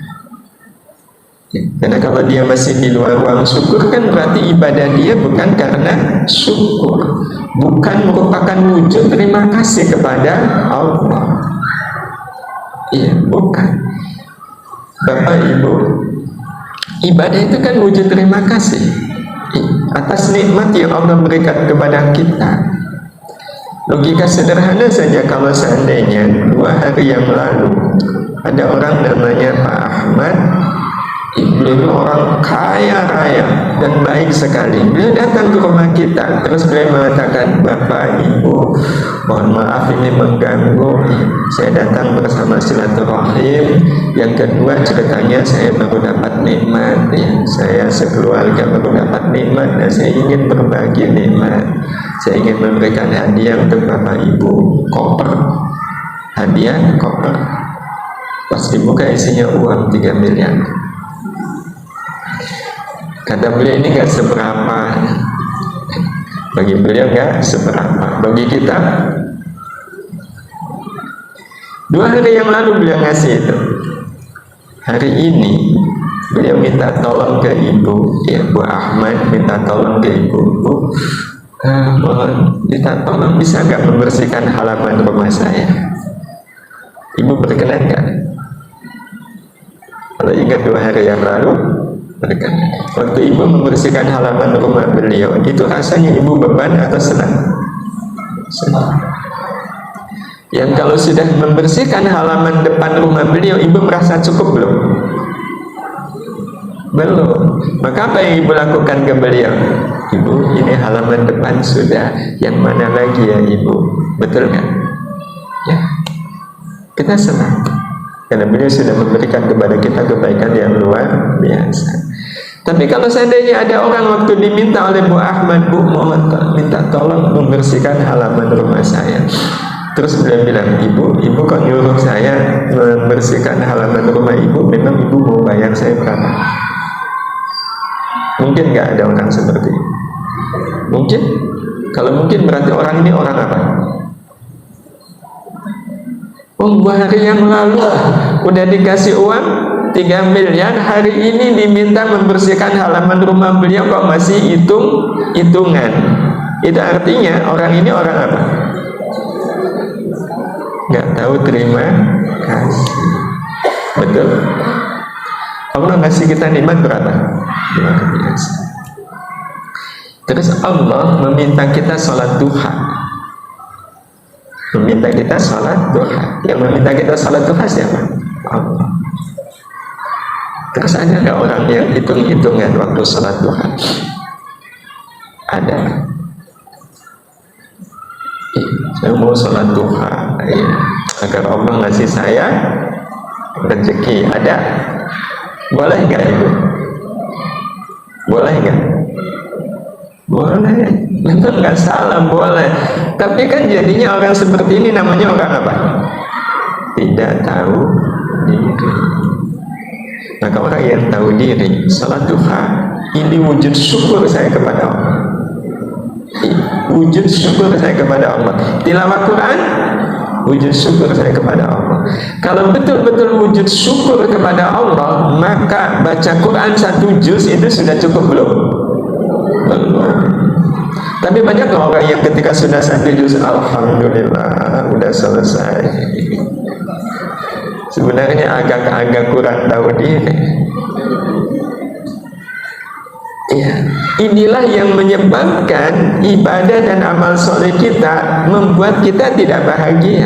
Karena kalau dia masih di luar ruang syukur, kan berarti ibadah dia bukan karena syukur, bukan merupakan wujud terima kasih kepada Allah. Iya, bukan. Bapak Ibu, ibadah itu kan wujud terima kasih atas nikmat yang Allah berikan kepada kita. Logika sederhana saja, kalau seandainya 2 hari yang lalu ada orang namanya Pak Ahmad beliau ini orang kaya raya dan baik sekali. Beliau datang ke rumah kita, terus beliau mengatakan, Bapak, Ibu, mohon maaf ini mengganggu. Saya datang bersama silaturahim. Yang kedua, ceritanya saya baru dapat nikmat. Saya sekeluarga baru dapat nikmat dan saya ingin berbagi nikmat. Saya ingin memberikan hadiah untuk Bapak Ibu, koper. Hadiah koper. Pas dibuka isinya uang 3 miliar. Kata beliau, ini gak seberapa. Bagi beliau gak seberapa. Bagi kita, 2 hari yang lalu beliau ngasih itu. Hari ini beliau minta tolong ke ibu, ya Bu Ahmad minta tolong ke ibu. Mohon minta tolong, bisa gak membersihkan halaman rumah saya? Ibu berkenan gak? Kalau ingat 2 hari yang lalu, berkenan. Waktu ibu membersihkan halaman rumah beliau, itu rasanya ibu beban atau senang? Senang. Yang kalau sudah membersihkan halaman depan rumah beliau, ibu merasa cukup belum? Belum. Maka apa yang ibu lakukan ke beliau? Ibu, ini halaman depan sudah, yang mana lagi ya ibu? Betul nggak? Ya, kita senang karena beliau sudah memberikan kepada kita kebaikan yang luar biasa. Tapi kalau seandainya ada orang waktu diminta oleh Bu Ahmad, Bu, mohon minta tolong membersihkan halaman rumah saya. Terus beliau bilang, ibu kok nyuruh saya membersihkan halaman rumah ibu, memang ibu mau bayar saya berapa? Mungkin nggak ada orang seperti itu. Mungkin? Kalau mungkin berarti orang ini orang apa? Oh, 2 hari yang lalu udah dikasih uang 3 miliar, hari ini diminta membersihkan halaman rumah beliau kok masih hitungan. Itu artinya orang ini orang apa? Nggak tahu terima kasih. Betul? Allah ngasih kita nikmat berapa? Luar biasa. Terus Allah meminta kita sholat duha. Meminta kita sholat duha. Yang meminta kita sholat duha siapa? Allah. Terus ada nggak orang yang hitung-hitungan waktu sholat duha? Ada. Saya mau sholat duha, ya, agar Allah ngasih saya rezeki. Ada? Boleh nggak itu? Boleh nggak? Boleh. Memang nggak salah, boleh. Tapi kan jadinya orang seperti ini namanya orang apa? Tidak tahu diri. Maka orang yang tahu diri, salat duha, ini wujud syukur saya kepada Allah. Wujud syukur saya kepada Allah. Tilawah Quran, wujud syukur saya kepada Allah. Kalau betul-betul wujud syukur kepada Allah, maka baca Quran 1 juz itu sudah cukup belum? Belum. Tapi banyak orang yang ketika sudah 1 juz, alhamdulillah, udah selesai. Sebenarnya agak-agak kurang tahu diri. Ya, inilah yang menyebabkan ibadah dan amal soleh kita membuat kita tidak bahagia.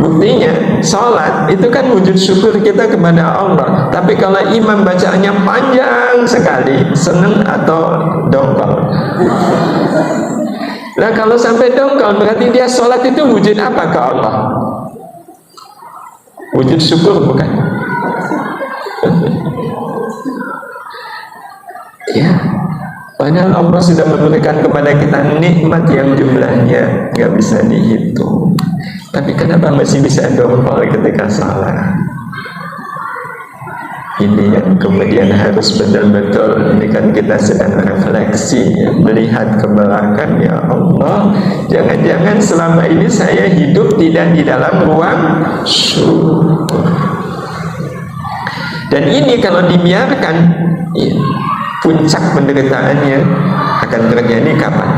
Buktinya, sholat itu kan wujud syukur kita kepada Allah. Tapi kalau imam bacaannya panjang sekali, seneng atau dongkol? Nah, kalau sampai dongkol berarti dia sholat itu wujud apa ke Allah? Wujud syukur bukan? Ya, padahal Allah sudah memberikan kepada kita nikmat yang jumlahnya nggak bisa dihitung. Tapi kenapa masih bisa dongkol ketika salah? Ini yang kemudian harus betul-betul, ini kan kita sedang refleksi, ya, melihat ke belakang. Ya Allah, jangan-jangan selama ini saya hidup tidak di dalam ruang syukur. Dan ini kalau dibiarkan, ya, puncak penderitaannya akan terjadi kapan?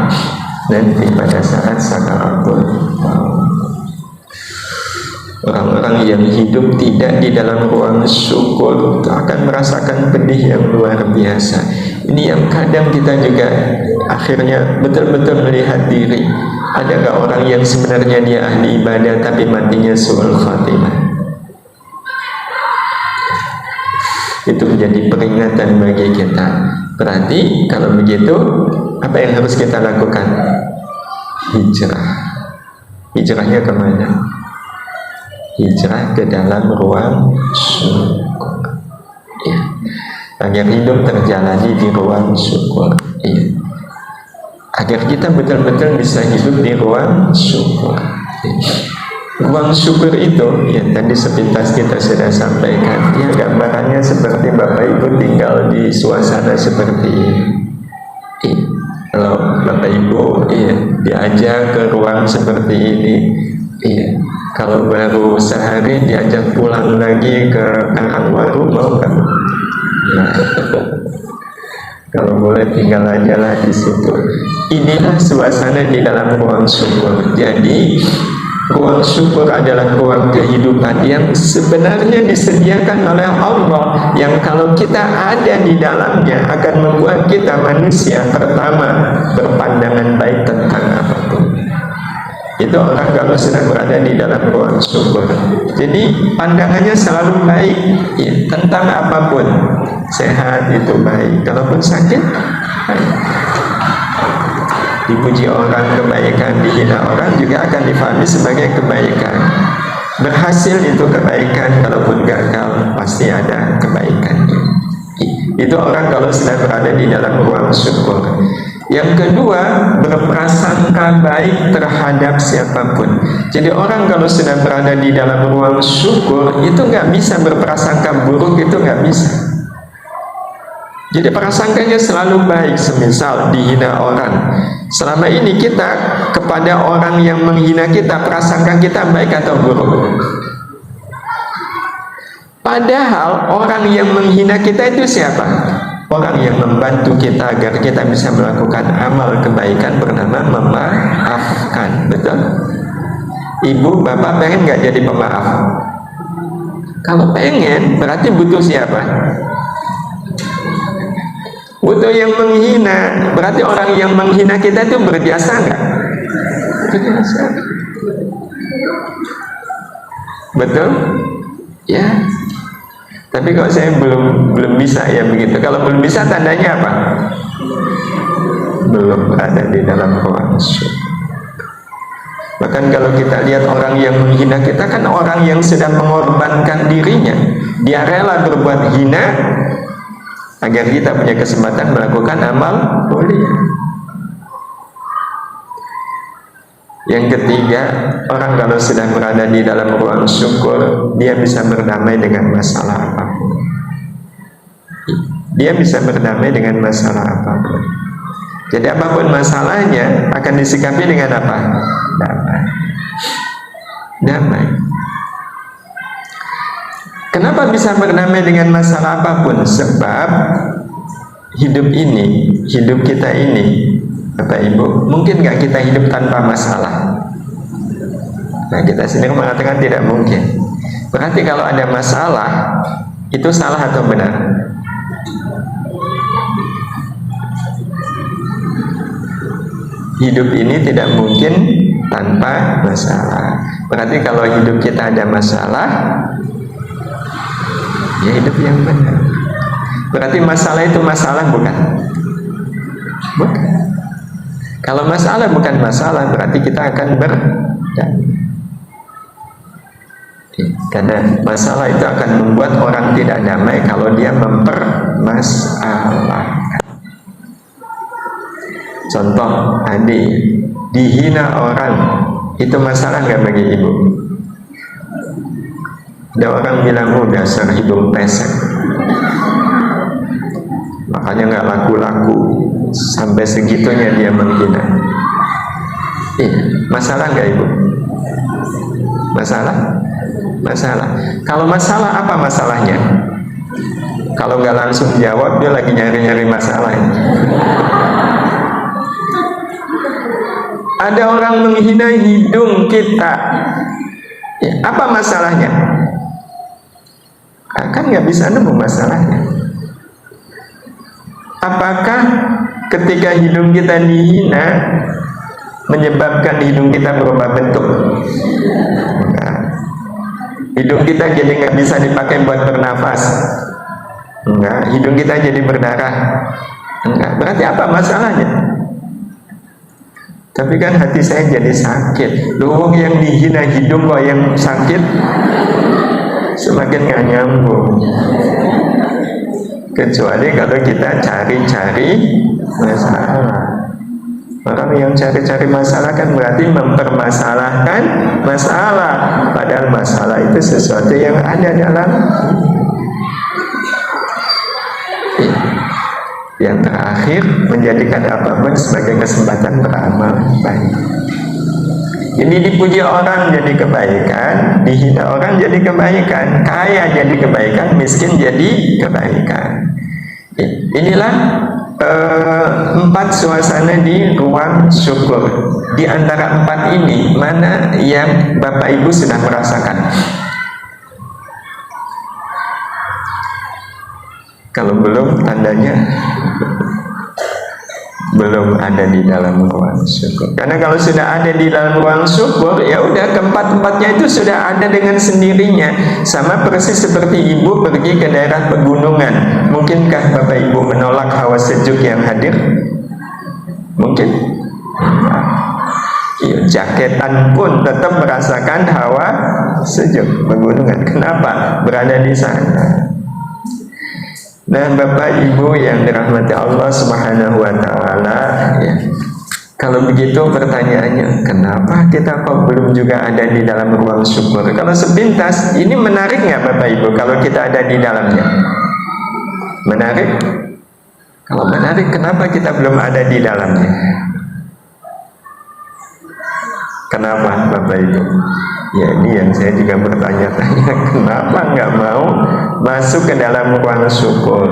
Nanti pada saat sakaratul maut. Orang-orang yang hidup tidak di dalam ruang syukur akan merasakan pedih yang luar biasa. Ini yang kadang kita juga akhirnya betul-betul melihat diri. Ada nggak orang yang sebenarnya dia ahli ibadah tapi matinya su'ul khatimah? itu menjadi peringatan bagi kita. Berarti kalau begitu, apa yang harus kita lakukan? Hijrah. Hijrahnya kemana? Hijrah ke dalam ruang syukur, ya. Agar hidup terjalani di ruang syukur, ya. Agar kita betul-betul bisa hidup di ruang syukur, ya. Ruang syukur itu, ya tadi sepintas kita sudah sampaikan, ya gambarannya seperti Bapak Ibu tinggal di suasana seperti ini, ya. Kalau Bapak Ibu diajak ke ruang seperti ini, kalau baru sehari diajak pulang lagi ke Karangwaru, mau kan? Nah, kalau boleh tinggal aja lah di situ. Inilah suasana di dalam ruang syukur. Jadi ruang syukur adalah ruang kehidupan yang sebenarnya disediakan oleh Allah, yang kalau kita ada di dalamnya akan membuat kita manusia pertama berpandangan baik tentang apapun. Itu orang kalau sedang berada di dalam ruang syukur. Jadi pandangannya selalu baik, ya, tentang apapun. Sehat itu baik, kalaupun sakit baik. Dipuji orang kebaikan, dihina orang juga akan difahami sebagai kebaikan. Berhasil itu kebaikan, kalaupun gagal pasti ada kebaikannya. Itu orang kalau sedang berada di dalam ruang syukur. Yang kedua, berprasangka baik terhadap siapapun. Jadi orang kalau sedang berada di dalam ruang syukur itu nggak bisa berprasangka buruk, itu nggak bisa. Jadi prasangkanya selalu baik. Semisal dihina orang, selama ini kita kepada orang yang menghina kita, prasangka kita baik atau buruk? Padahal orang yang menghina kita itu siapa? Orang yang membantu kita agar kita bisa melakukan amal kebaikan bernama memaafkan. Betul? Ibu, bapak pengen nggak jadi pemaaf? Kalau pengen, berarti butuh siapa? Butuh yang menghina. Berarti orang yang menghina kita itu berjasa nggak? Berjasa. Betul? Ya. Tapi kalau saya belum bisa ya begitu. Kalau belum bisa tandanya apa? Belum berada di dalam ruang syukur. Bahkan kalau kita lihat orang yang menghina kita, kan orang yang sedang mengorbankan dirinya. Dia rela berbuat hina agar kita punya kesempatan melakukan amal mulia. Yang ketiga, orang kalau sedang berada di dalam ruang syukur, dia bisa berdamai dengan masalah apapun. Dia bisa berdamai dengan masalah apapun. Jadi apapun masalahnya akan disikapi dengan apa? Damai. Damai. Kenapa bisa berdamai dengan masalah apapun? Sebab hidup ini, hidup kita ini, Bapak Ibu, mungkin nggak kita hidup tanpa masalah? Nah, kita sendiri mengatakan tidak mungkin. Berarti kalau ada masalah, itu salah atau benar? Hidup ini tidak mungkin tanpa masalah. Berarti kalau hidup kita ada masalah, ya hidup yang benar. Berarti masalah itu masalah bukan? Bukan. Kalau masalah bukan masalah, berarti kita akan berdamai. Karena masalah itu akan membuat orang tidak damai kalau dia mempermasalahkan. Contoh, tadi dihina orang, itu masalah nggak bagi ibu? Ada orang bilang, oh dasar hidung pesek, makanya nggak laku-laku, sampai segitunya dia menghina. Masalah nggak ibu? Masalah? Masalah. Kalau masalah, apa masalahnya? Kalau nggak langsung jawab, dia lagi nyari-nyari masalah. Ada orang menghina hidung kita, apa masalahnya? Kan nggak bisa nemu masalahnya. Apakah ketika hidung kita dihina menyebabkan hidung kita berubah bentuk? Nah, hidung kita jadi nggak bisa dipakai buat bernafas. Enggak. Hidung kita jadi berdarah? Enggak. Berarti apa masalahnya? Tapi kan hati saya jadi sakit. Loh, yang dihina hidung kok yang sakit? Semakin gak nyambung. Kecuali kalau kita cari-cari masalah. Orang yang cari-cari masalah kan berarti mempermasalahkan masalah. Padahal masalah itu sesuatu yang ada dalam. Yang terakhir, menjadikan apapun sebagai kesempatan beramal baik. Ini dipuji orang jadi kebaikan, dihina orang jadi kebaikan, kaya jadi kebaikan, miskin jadi kebaikan. Inilah 4 suasana di ruang syukur. Di antara 4 ini, mana yang Bapak Ibu sudah merasakan? Kalau belum, tandanya belum ada di dalam ruang syukur. Karena kalau sudah ada di dalam ruang syukur, ya udah, keempat-empatnya itu sudah ada dengan sendirinya. Sama persis seperti ibu pergi ke daerah pegunungan. Mungkinkah Bapak Ibu menolak hawa sejuk yang hadir? Mungkin. Ya, jaketan pun tetap merasakan hawa sejuk pegunungan. Kenapa? Berada di sana. Nah, Bapak Ibu yang dirahmati Allah Subhanahu wa Ta'ala, ya. Kalau begitu pertanyaannya, kenapa kita kok belum juga ada di dalam ruang syukur? Kalau sepintas, ini menarik nggak Bapak Ibu kalau kita ada di dalamnya? Menarik? Kalau menarik, kenapa kita belum ada di dalamnya? Kenapa Bapak Ibu? Ya, ini yang saya juga bertanya-tanya, kenapa nggak mau masuk ke dalam ruang syukur?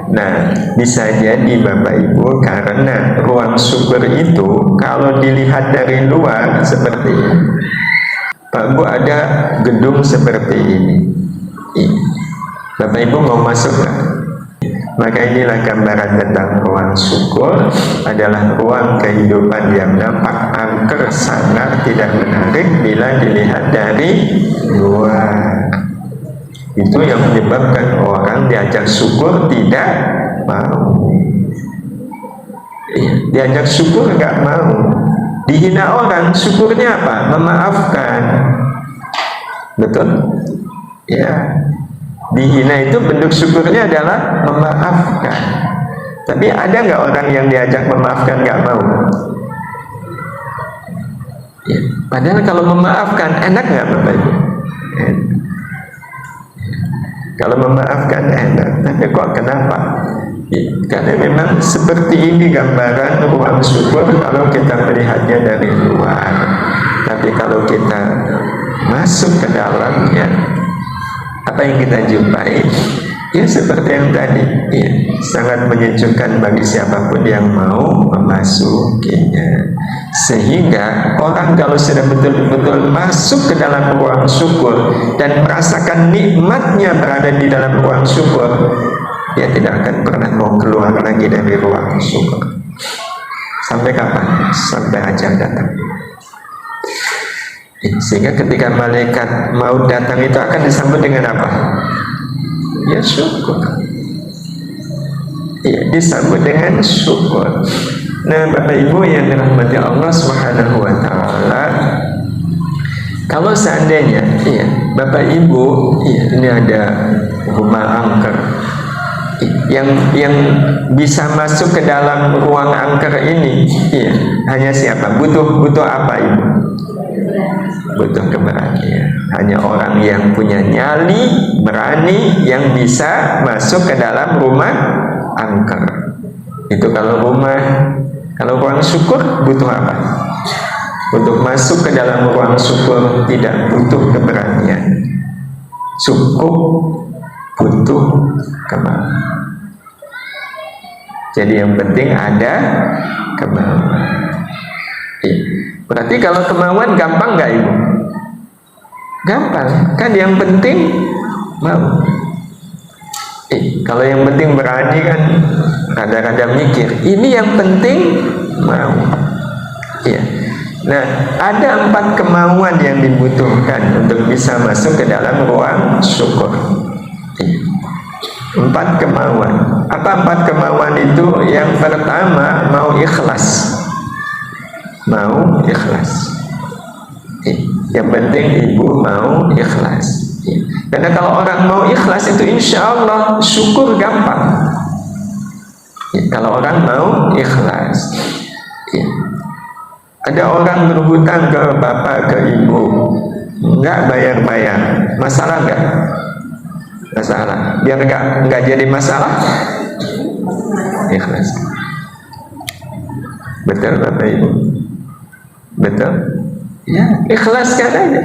Nah, bisa jadi Bapak Ibu karena ruang syukur itu kalau dilihat dari luar seperti ini. Pak Bu, ada gedung seperti ini. Bapak Ibu mau masuk nggak? Maka inilah gambaran tentang ruang syukur, adalah ruang kehidupan yang nampak angker, sangat tidak menarik bila dilihat dari luar. Itu yang menyebabkan orang diajak syukur tidak mau. Diajak syukur nggak mau. Dihina orang, syukurnya apa? Memaafkan. Betul? Ya. Dihina itu bentuk syukurnya adalah memaafkan. Tapi ada nggak orang yang diajak memaafkan nggak mau? Ya. Padahal kalau memaafkan enak nggak Bapak Ibu? Kalau memaafkan enak. Tapi kok kenapa? Ya, karena memang seperti ini gambaran ruang syukur kalau kita melihatnya dari luar. Tapi kalau kita masuk ke dalamnya, apa yang kita jumpai? Ya seperti yang tadi, ya, sangat menyejukkan bagi siapapun yang mau memasukinya. Sehingga orang kalau sudah betul-betul masuk ke dalam ruang syukur dan merasakan nikmatnya berada di dalam ruang syukur, dia tidak akan pernah mau keluar lagi dari ruang syukur. Sampai kapan? Sampai ajal datang. Sehingga ketika malaikat mau datang itu akan disambut dengan apa? Ya syukur. Ya, disambut dengan syukur. Nah, Bapak Ibu yang dirahmati Allah Subhanahu wa Ta'ala, kalau seandainya ya, Bapak Ibu, ya, ini ada rumah angker yang bisa masuk ke dalam ruang angker ini, ya, hanya siapa? Butuh apa Ibu? Butuh keberanian. Hanya orang yang punya nyali, berani, yang bisa masuk ke dalam rumah angker. Itu kalau rumah. Kalau ruang syukur butuh apa? Untuk masuk ke dalam ruang syukur tidak butuh keberanian, cukup butuh kemauan. Jadi yang penting ada kemauan. Berarti kalau kemauan gampang nggak Ibu? Gampang, kan yang penting mau. Kalau yang penting berani kan rada-rada mikir. Ini yang penting mau. Iya. Nah, ada 4 kemauan yang dibutuhkan untuk bisa masuk ke dalam ruang syukur. 4 kemauan. Apa 4 kemauan itu? Yang pertama, mau ikhlas. Mau ikhlas. Yang penting ibu mau ikhlas. Karena kalau orang mau ikhlas itu insya Allah syukur gampang. Kalau orang mau ikhlas. Ada orang berhutang ke bapak, ke ibu, nggak bayar-bayar, masalah nggak? Masalah. Biar nggak jadi masalah, ikhlas. Betul bapak ibu? Betul? Ya, ikhlaskan aja.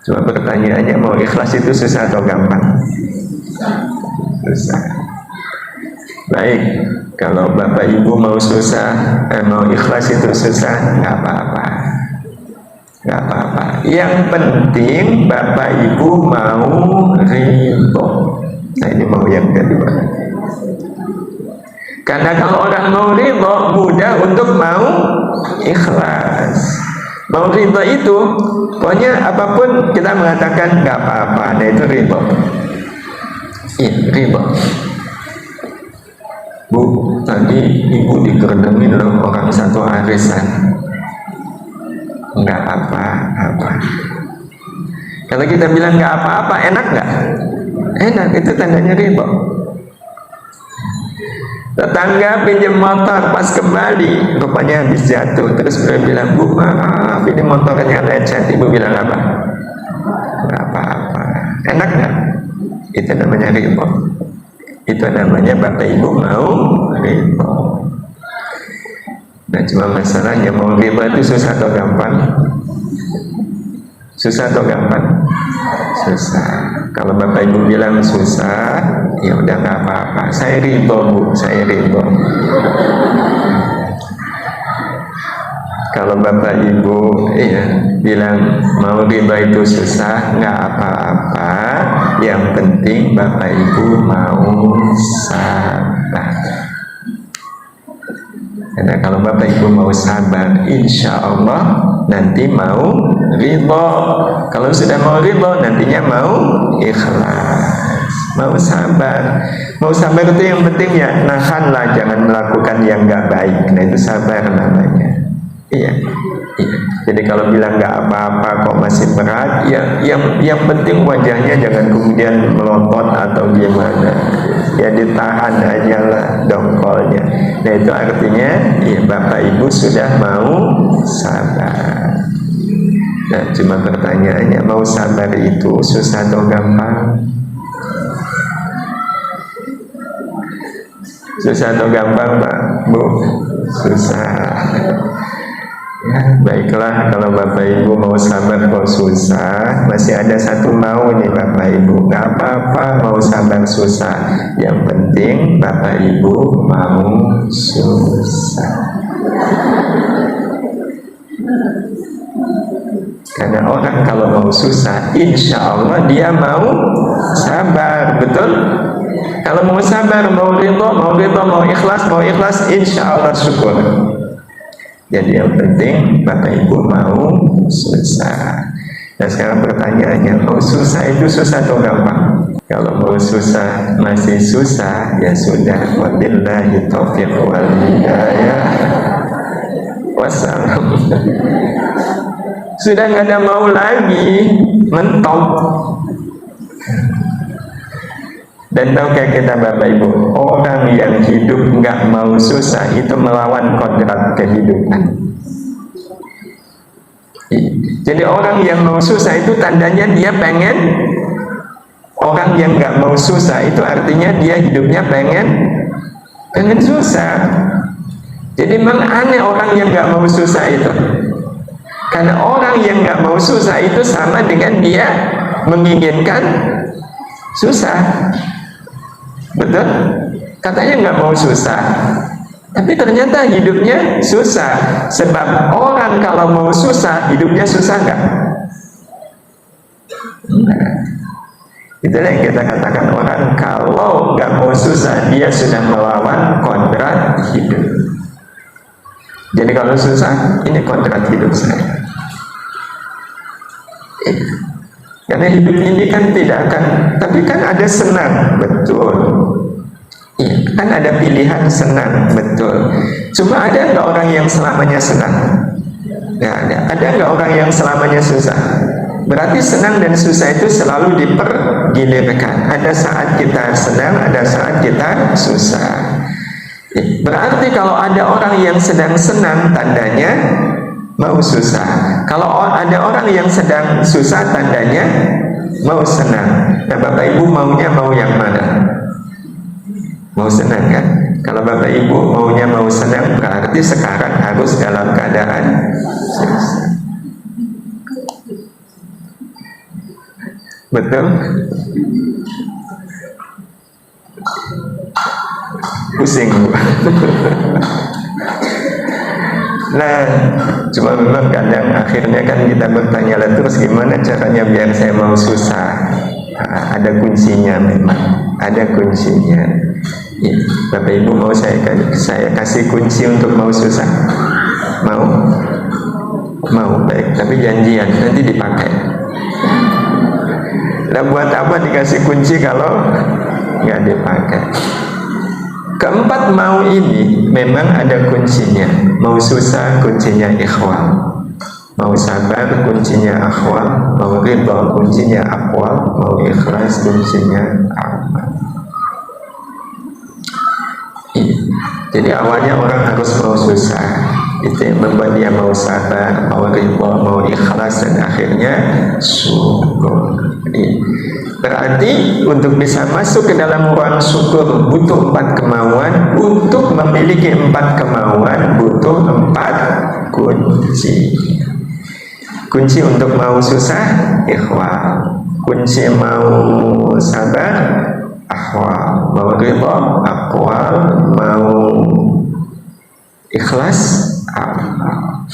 Cuma pertanyaannya, mau ikhlas itu susah atau gampang? Susah. Baik, kalau bapak ibu mau susah, mau ikhlas itu susah, nggak apa-apa. Nggak apa-apa. Yang penting bapak ibu mau ridho. Nah, ini mau yang kedua. Karena kalau orang mau ridho, mudah untuk mau ikhlas. Mau ridho itu, pokoknya apapun kita mengatakan nggak apa-apa. Nah, itu ridho. Iya, ridho. Bu, tadi ibu dikerdemin loh orang satu arisan. Nggak apa-apa. Kalau kita bilang nggak apa-apa, enak nggak? Enak, itu tandanya ridho. Tetangga pinjam motor, pas kembali rupanya habis jatuh, terus beliau bilang, bu maaf ini motornya lecet. Ibu bilang apa? Nggak apa-apa. Enak nggak? Itu namanya ridho. Itu namanya bapak ibu mau ridho. Nah, cuma masalahnya mau ridho itu susah atau gampang? Susah atau gampang? Susah. Kalau bapak ibu bilang susah, ya udah nggak apa-apa. Saya ridho bu, saya ridho. Kalau bapak ibu bilang mau ridho itu susah, nggak apa-apa. Yang penting bapak ibu mau sabar. Karena kalau bapak ibu mau sabar, insya Allah nanti mau ridho. Kalau sudah mau ridho, nantinya mau ikhlas, mau sabar. Mau sabar itu yang penting ya, nahanlah, jangan melakukan yang nggak baik. Nah, itu sabar namanya. Iya. Jadi kalau bilang nggak apa-apa kok masih berat, ya yang penting wajahnya jangan kemudian melotot atau gimana. Ya ditahan aja lah dongkolnya. Nah, itu artinya ya bapak ibu sudah mau sabar. Nah, cuma pertanyaannya, mau sabar itu susah atau gampang? Susah atau gampang Pak? Bu? Susah. Ya, baiklah, kalau bapak ibu mau sabar kok susah, masih ada satu mau nih bapak ibu, nggak apa-apa mau sabar susah, yang penting bapak ibu mau susah. Karena orang kalau mau susah, insya Allah dia mau sabar, betul? Kalau mau sabar, mau ridho, mau ikhlas, insya Allah syukur. Jadi yang penting bapak ibu mau susah. Nah, sekarang pertanyaannya, mau susah itu susah atau gampang? Kalau mau susah masih susah, ya sudah, wabillahi taufiq wal hidayah. Wassalam. Sudah nggak ada mau lagi, mentok. Dan tahukah kita bapak ibu, orang yang hidup nggak mau susah itu melawan kodrat kehidupan. Jadi orang yang mau susah itu tandanya dia pengen. Orang yang nggak mau susah itu artinya dia hidupnya pengen susah. Jadi memang aneh orang yang nggak mau susah itu. Karena orang yang nggak mau susah itu sama dengan dia menginginkan susah. Betul? Katanya nggak mau susah, tapi ternyata hidupnya susah. Sebab orang kalau mau susah, hidupnya susah nggak? Itulah yang kita katakan, orang kalau nggak mau susah, dia sudah melawan kodrat hidup. Jadi kalau susah, ini kodrat hidup saya. Karena hidup ini kan tidak akan, tapi kan ada senang, betul. Iya, kan ada pilihan senang, betul. Cuma ada nggak orang yang selamanya senang? Nggak ada. Ada nggak orang yang selamanya susah? Berarti senang dan susah itu selalu dipergilirkan. Ada saat kita senang, ada saat kita susah. Berarti kalau ada orang yang sedang senang, tandanya mau susah. Kalau ada orang yang sedang susah, tandanya mau senang. Nah, Bapak Ibu maunya mau yang mana? Mau senang kan? Kalau Bapak Ibu maunya mau senang, berarti sekarang harus dalam keadaan susah. Betul? Pusing. Nah, cuma memang kadang akhirnya kan kita bertanya lah, terus gimana caranya biar saya mau susah? Nah, ada kuncinya, memang ada kuncinya. Ya, Bapak Ibu mau saya kasih kunci untuk mau susah? Mau? Mau, baik, tapi janjian nanti dipakai. Nah, buat apa dikasih kunci kalau nggak dipakai? Keempat mau ini memang ada kuncinya. Mau susah kuncinya ikhwal, mau sabar kuncinya akhwal, mau ridha kuncinya aqwal, mau ikhlas kuncinya amal. Jadi awalnya orang harus mau susah, itu yang membuat dia mau sabar, mau ridha, mau ikhlas, dan akhirnya syukur. Berarti untuk bisa masuk ke dalam ruang syukur butuh 4 kemauan. Untuk memiliki 4 kemauan butuh 4 kunci. Kunci untuk mau susah, ikhwal. Kunci mau sabar, ahwal. Mau ridha, aqwal. Mau ikhlas, amal.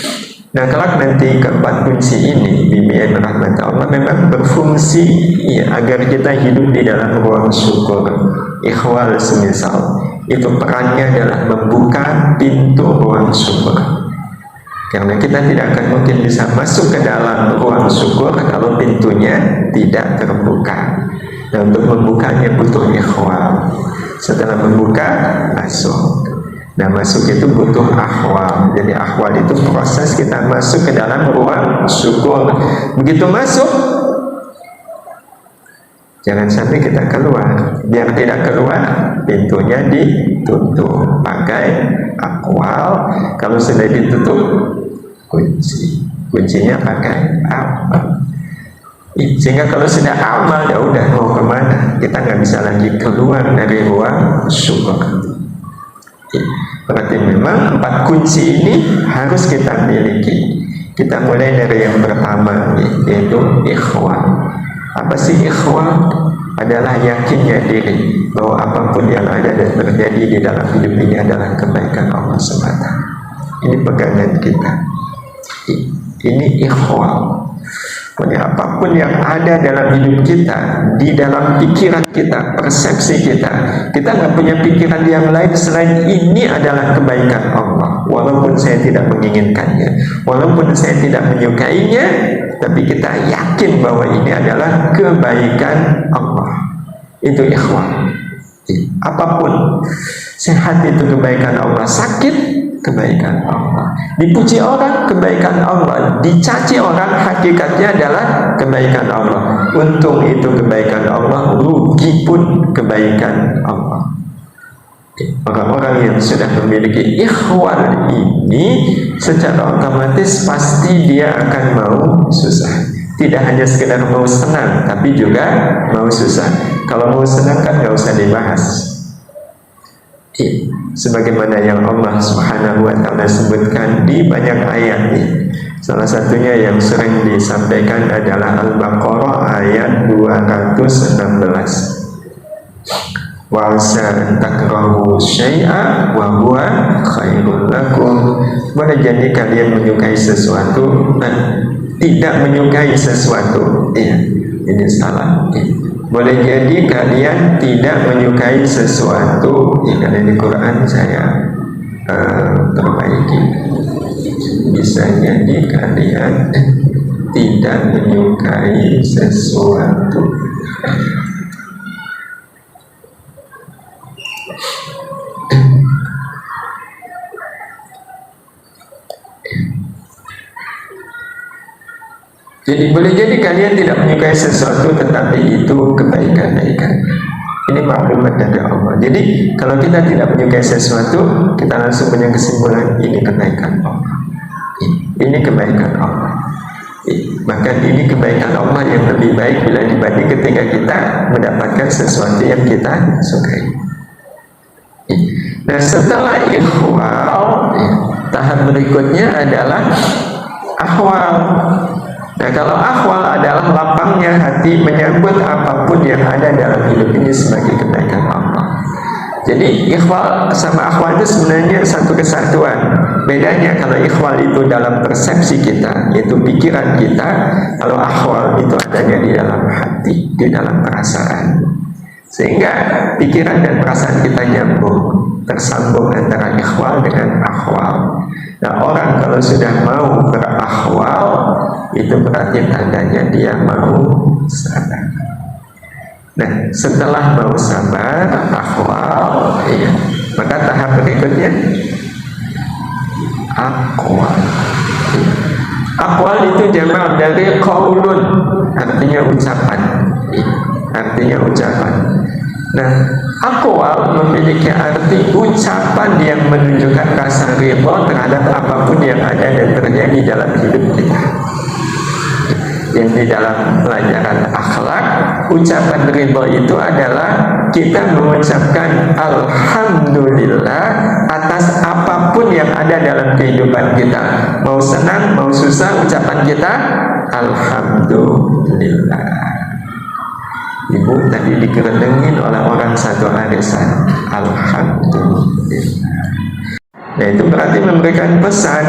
Nah, kelak nanti keempat kunci ini bimbingan rahmat Allah memang berfungsi ya, agar kita hidup di dalam ruang syukur. Ikhwal semisal itu perannya adalah membuka pintu ruang syukur. Karena kita tidak akan mungkin bisa masuk ke dalam ruang syukur kalau pintunya tidak terbuka. Nah, untuk membukanya butuh ikhwal. Setelah membuka, masuk. Nah, masuk itu butuh ahwal. Jadi ahwal itu proses kita masuk ke dalam ruang syukur. Begitu masuk, jangan sampai kita keluar. Biar tidak keluar, pintunya ditutup pakai ahwal. Kalau sudah ditutup, kunci. Kuncinya pakai amal. Sehingga kalau sudah amal, ya udah mau kemana? Kita nggak bisa lagi keluar dari ruang syukur. Berarti memang 4 kunci ini harus kita miliki. Kita mulai dari yang pertama, yaitu ikhwan. Apa sih ikhwan? Adalah yakinnya diri bahwa apapun yang ada dan terjadi di dalam hidup ini adalah kebaikan Allah semata. Ini pegangan kita. Ini ikhwan. Pokoknya apapun yang ada dalam hidup kita, di dalam pikiran kita, persepsi kita, kita nggak punya pikiran yang lain selain ini adalah kebaikan Allah. Walaupun saya tidak menginginkannya, walaupun saya tidak menyukainya, tapi kita yakin bahwa ini adalah kebaikan Allah. Itu ikhwan. Apapun, sehat itu kebaikan Allah, sakit kebaikan Allah, dipuji orang kebaikan Allah, dicaci orang hakikatnya adalah kebaikan Allah. Untung itu kebaikan Allah, rugi pun kebaikan Allah. Orang-orang yang sudah memiliki ikhwan ini secara otomatis pasti dia akan mau susah. Tidak hanya sekedar mau senang, tapi juga mau susah. Kalau mau senang kan gak usah dibahas. Sebagaimana yang Allah Subhanahu wa ta'ala sebutkan di banyak ayat ini. Salah satunya yang sering disampaikan adalah Al-Baqarah ayat 216. Wa asa takrahu syai'a wa huwa khairul lakum. Boleh jadi kalian menyukai sesuatu dan tidak menyukai sesuatu. Ini salah. Boleh jadi kalian tidak menyukai sesuatu. Karena di Quran saya perbaiki. Bisa jadi kalian tidak menyukai sesuatu. Jadi boleh jadi kalian tidak menyukai sesuatu, tetapi itu kebaikan-kebaikan. Ini maklumat dari Allah. Jadi kalau kita tidak menyukai sesuatu, kita langsung punya kesimpulan ini kebaikan Allah. Ini kebaikan Allah. Maka ini kebaikan Allah yang lebih baik bila dibanding ketika kita mendapatkan sesuatu yang kita sukai. Nah, setelah ikhwal, tahap berikutnya adalah ahwal. Nah, kalau ahwal adalah lapangnya hati menyambut apapun yang ada dalam hidup ini sebagai kebaikan Allah. Jadi ikhwal sama ahwal itu sebenarnya satu kesatuan. Bedanya kalau ikhwal itu dalam persepsi kita, yaitu pikiran kita. Kalau ahwal itu adanya di dalam hati, di dalam perasaan. Sehingga pikiran dan perasaan kita nyambung, tersambung antara ikhwal dengan ahwal. Nah, orang kalau sudah mau berahwal, itu berarti tandanya dia mau sabar. Nah, setelah mau sabar, ahwal, maka tahap berikutnya aqwal. Aqwal itu jamak dari qaulun, artinya ucapan. Artinya ucapan. Nah, aqwal memiliki arti ucapan yang menunjukkan rasa ridha terhadap apapun yang ada dan terjadi dalam hidup kita. Yang di dalam pelajaran akhlak, ucapan ridha itu adalah kita mengucapkan alhamdulillah atas apapun yang ada dalam kehidupan kita. Mau senang, mau susah, ucapan kita alhamdulillah. Ibu tadi dikerendengin oleh orang satu arisan, alhamdulillah. Nah, itu berarti memberikan pesan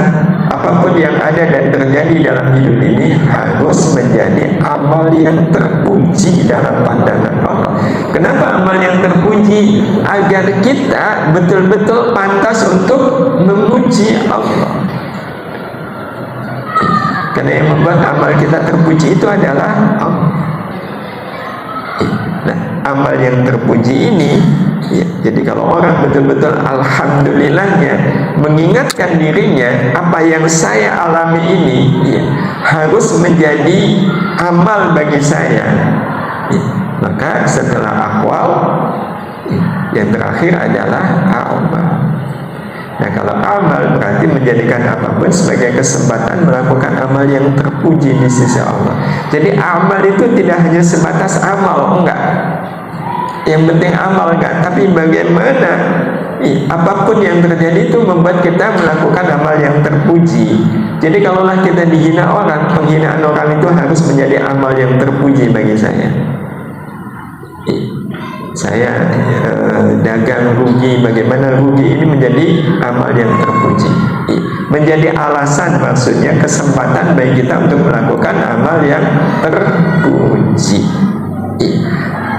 apapun yang ada dan terjadi dalam hidup ini harus menjadi amal yang terpuji dalam pandangan Allah. Kenapa amal yang terpuji? Agar kita betul-betul pantas untuk memuji Allah. Karena yang membuat amal kita terpuji itu adalah Allah. Nah, amal yang terpuji ini, jadi kalau orang betul-betul alhamdulillahnya mengingatkan dirinya apa yang saya alami ini harus menjadi amal bagi saya, maka setelah aqwal yang terakhir adalah amal. Nah, kalau amal berarti menjadikan apapun sebagai kesempatan melakukan amal yang terpuji di sisi Allah. Jadi amal itu tidak hanya sebatas amal, enggak. Yang penting amal enggak, tapi bagaimana apapun yang terjadi itu membuat kita melakukan amal yang terpuji. Jadi kalaulah kita dihina orang, penghinaan orang itu harus menjadi amal yang terpuji bagi saya. Saya dagang rugi, bagaimana rugi ini menjadi amal yang terpuji, menjadi alasan, maksudnya kesempatan bagi kita untuk melakukan amal yang terpuji,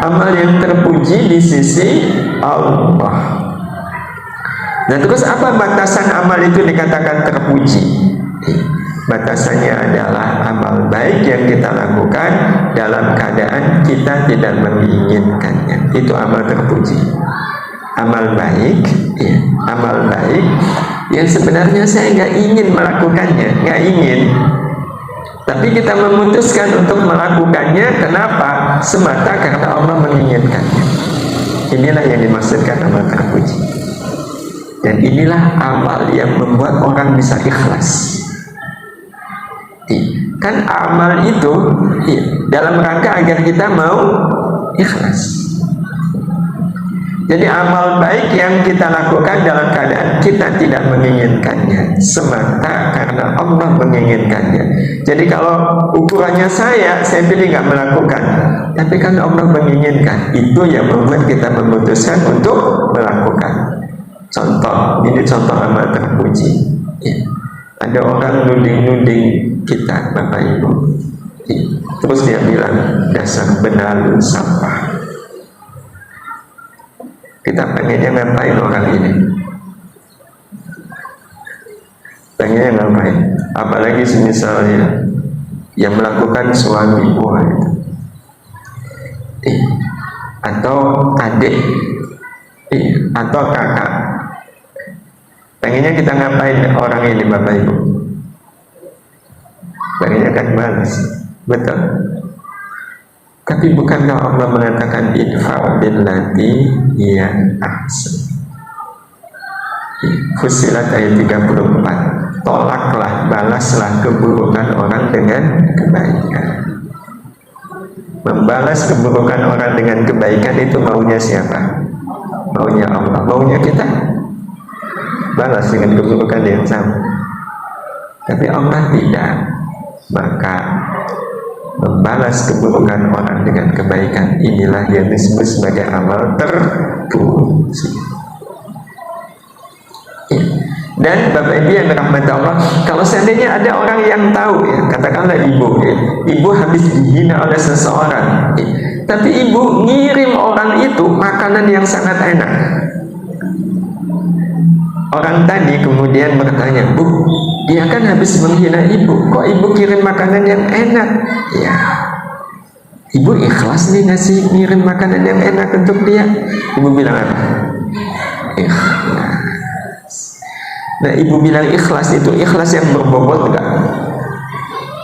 amal yang terpuji di sisi Allah. Nah, terus apa batasan amal itu dikatakan terpuji? Batasannya adalah amal baik yang kita lakukan dalam keadaan kita tidak menginginkannya. Itu amal terpuji. Amal baik, amal baik yang sebenarnya saya nggak ingin melakukannya, nggak ingin. Tapi kita memutuskan untuk melakukannya. Kenapa? Semata karena Allah menginginkannya. Inilah yang dimaksudkan amal terpuji. Dan inilah amal yang membuat orang bisa ikhlas. Kan amal itu dalam rangka agar kita mau ikhlas. Jadi amal baik yang kita lakukan dalam keadaan kita tidak menginginkannya, semata karena Allah menginginkannya. Jadi kalau ukurannya saya pilih nggak melakukan, tapi kan Allah menginginkan, itu yang membuat kita memutuskan untuk melakukan. Contoh, ini contoh amal terpuji. Ada orang nuding-nuding kita, Bapak Ibu, terus dia bilang dasar benalu sampah. Kita pengennya ngapain orang ini? Pengennya ngapain? Apalagi misalnya yang melakukan suami, wah itu. Atau adik, atau kakak. Pengennya kita ngapain orang ini, Bapak Ibu? Pengennya kan balas, betul. Tapi bukankah Allah mengatakan idfa' billati hiya ahsan? Fussilat ayat 34. Tolaklah, balaslah keburukan orang dengan kebaikan. Membalas keburukan orang dengan kebaikan itu maunya siapa? Maunya Allah. Maunya kita balas dengan keburukan yang sama. Tapi Allah tidak. Maka membalas keburukan orang dengan kebaikan inilah yang disebut sebagai amal terpuji. Dan Bapak Ibu yang dirahmati Allah, kalau seandainya ada orang yang tahu, ya, katakanlah ibu, ya, ibu habis dihina oleh seseorang, ya, tapi ibu ngirim orang itu makanan yang sangat enak. Orang tadi kemudian bertanya, Bu, dia kan habis menghina ibu, kok ibu kirim makanan yang enak? Ya, ibu ikhlas nih ngasih ngirim makanan yang enak untuk dia. Ibu bilang apa? Ikhlas. Nah, ibu bilang ikhlas itu ikhlas yang berbobot enggak?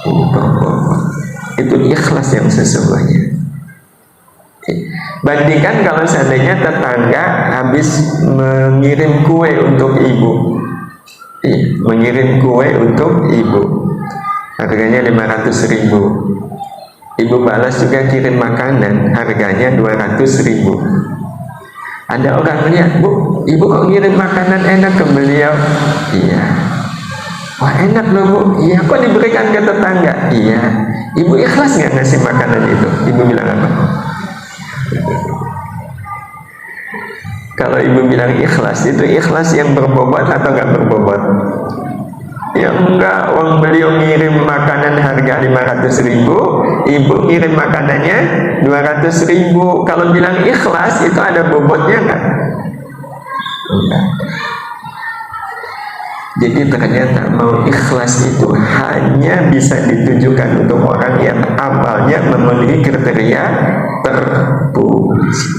Berbobot. Itu ikhlas yang sesungguhnya. Bandingkan kalau seandainya tetangga habis mengirim kue untuk ibu, mengirim kue untuk ibu, harganya 500.000. Ibu balas juga kirim makanan, harganya 200.000. Ada orang lihat, Bu, ibu kok ngirim makanan enak ke beliau? Iya. Wah, enak loh, Bu. Iya, kok diberikan ke tetangga? Iya. Ibu ikhlas nggak ngasih makanan itu? Ibu bilang apa? Kalau ibu bilang ikhlas, itu ikhlas yang berbobot atau nggak berbobot? Ya enggak, uang beliau ngirim makanan harga 500.000, ibu ngirim makanannya 200.000. Kalau bilang ikhlas itu ada bobotnya enggak? Enggak. Jadi ternyata mau ikhlas itu hanya bisa ditujukan untuk orang yang amalnya memenuhi kriteria terpuji.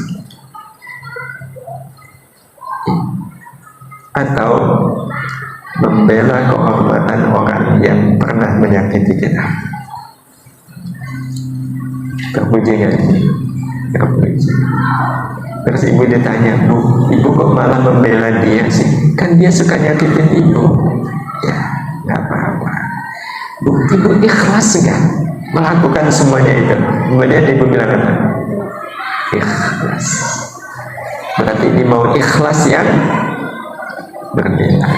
Atau membela kehormatan orang yang pernah menyakiti kita. Terpuji nggak ini? Terpuji. Terus ibu ditanya, Bu, ibu kok malah membela dia sih? Kan dia suka nyakitin ibu. Ya, nggak apa-apa. Bu, ibu ikhlas nggak melakukan semuanya itu? Kemudian ibu bilang apa? Ikhlas. Berarti ini mau ikhlas yang berbeda.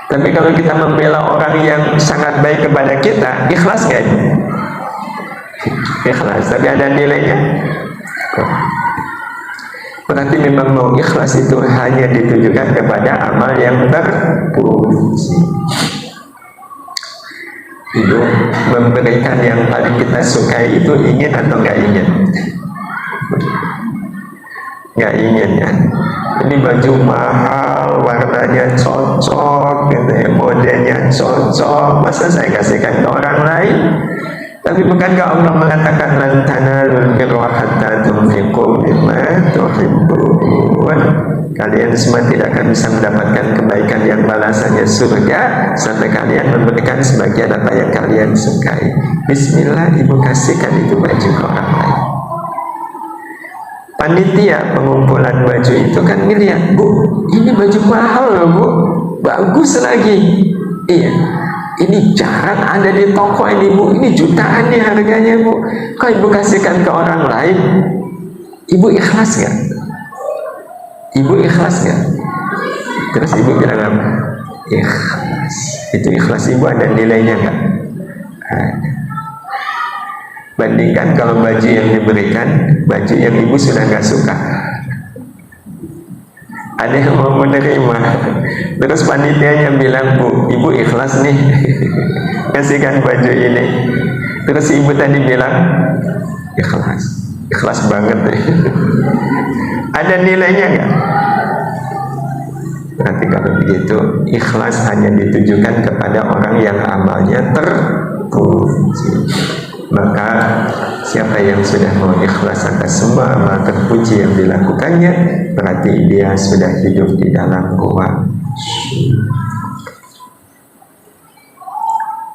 Tapi kalau kita membela orang yang sangat baik kepada kita, ikhlas nggak? Ikhlas, tapi ada nilainya. Berarti memang mau ikhlas itu hanya ditujukan kepada amal yang terpuji. Itu memberikan yang paling kita sukai itu ingin atau nggak ingin? Nggak ingin ya. Ini baju mahal, warnanya cocok, gitu ya, modelnya cocok, masa saya kasihkan ke orang lain? Tapi bukankah Allah mengatakan lan tanalul birra hatta tunfiqu mimma tuhibbun? Kalian semua tidak akan bisa mendapatkan kebaikan yang balasannya surga sampai kalian memberikan sebagian apa yang kalian sukai. Bismillah, ibu kasihkan itu baju ke orang lain. Panitia pengumpulan baju itu kan ngeliat, Bu, ini baju mahal loh, Bu, bagus lagi. Iya, ini jarang ada di toko ini, Bu, ini jutaan nih harganya, Bu. Kok ibu kasihkan ke orang lain? Ibu ikhlas gak? Ibu ikhlas gak? Terus ibu bilang apa? Ikhlas. Itu ikhlas ibu ada nilainya gak? Ada. Bandingkan kalau baju yang diberikan, baju yang ibu sudah gak suka. Ada yang mau menerima, terus panitianya bilang, Bu, ibu ikhlas nih kasihkan baju ini. Terus ibu tadi bilang, ikhlas, ikhlas banget deh. Ada nilainya gak? Berarti kalau begitu, ikhlas hanya ditujukan kepada orang yang amalnya terpuji. terpuji. Maka siapa yang sudah mau ikhlas atas semua amal terpuji yang dilakukannya, berarti dia sudah hidup di dalam ruang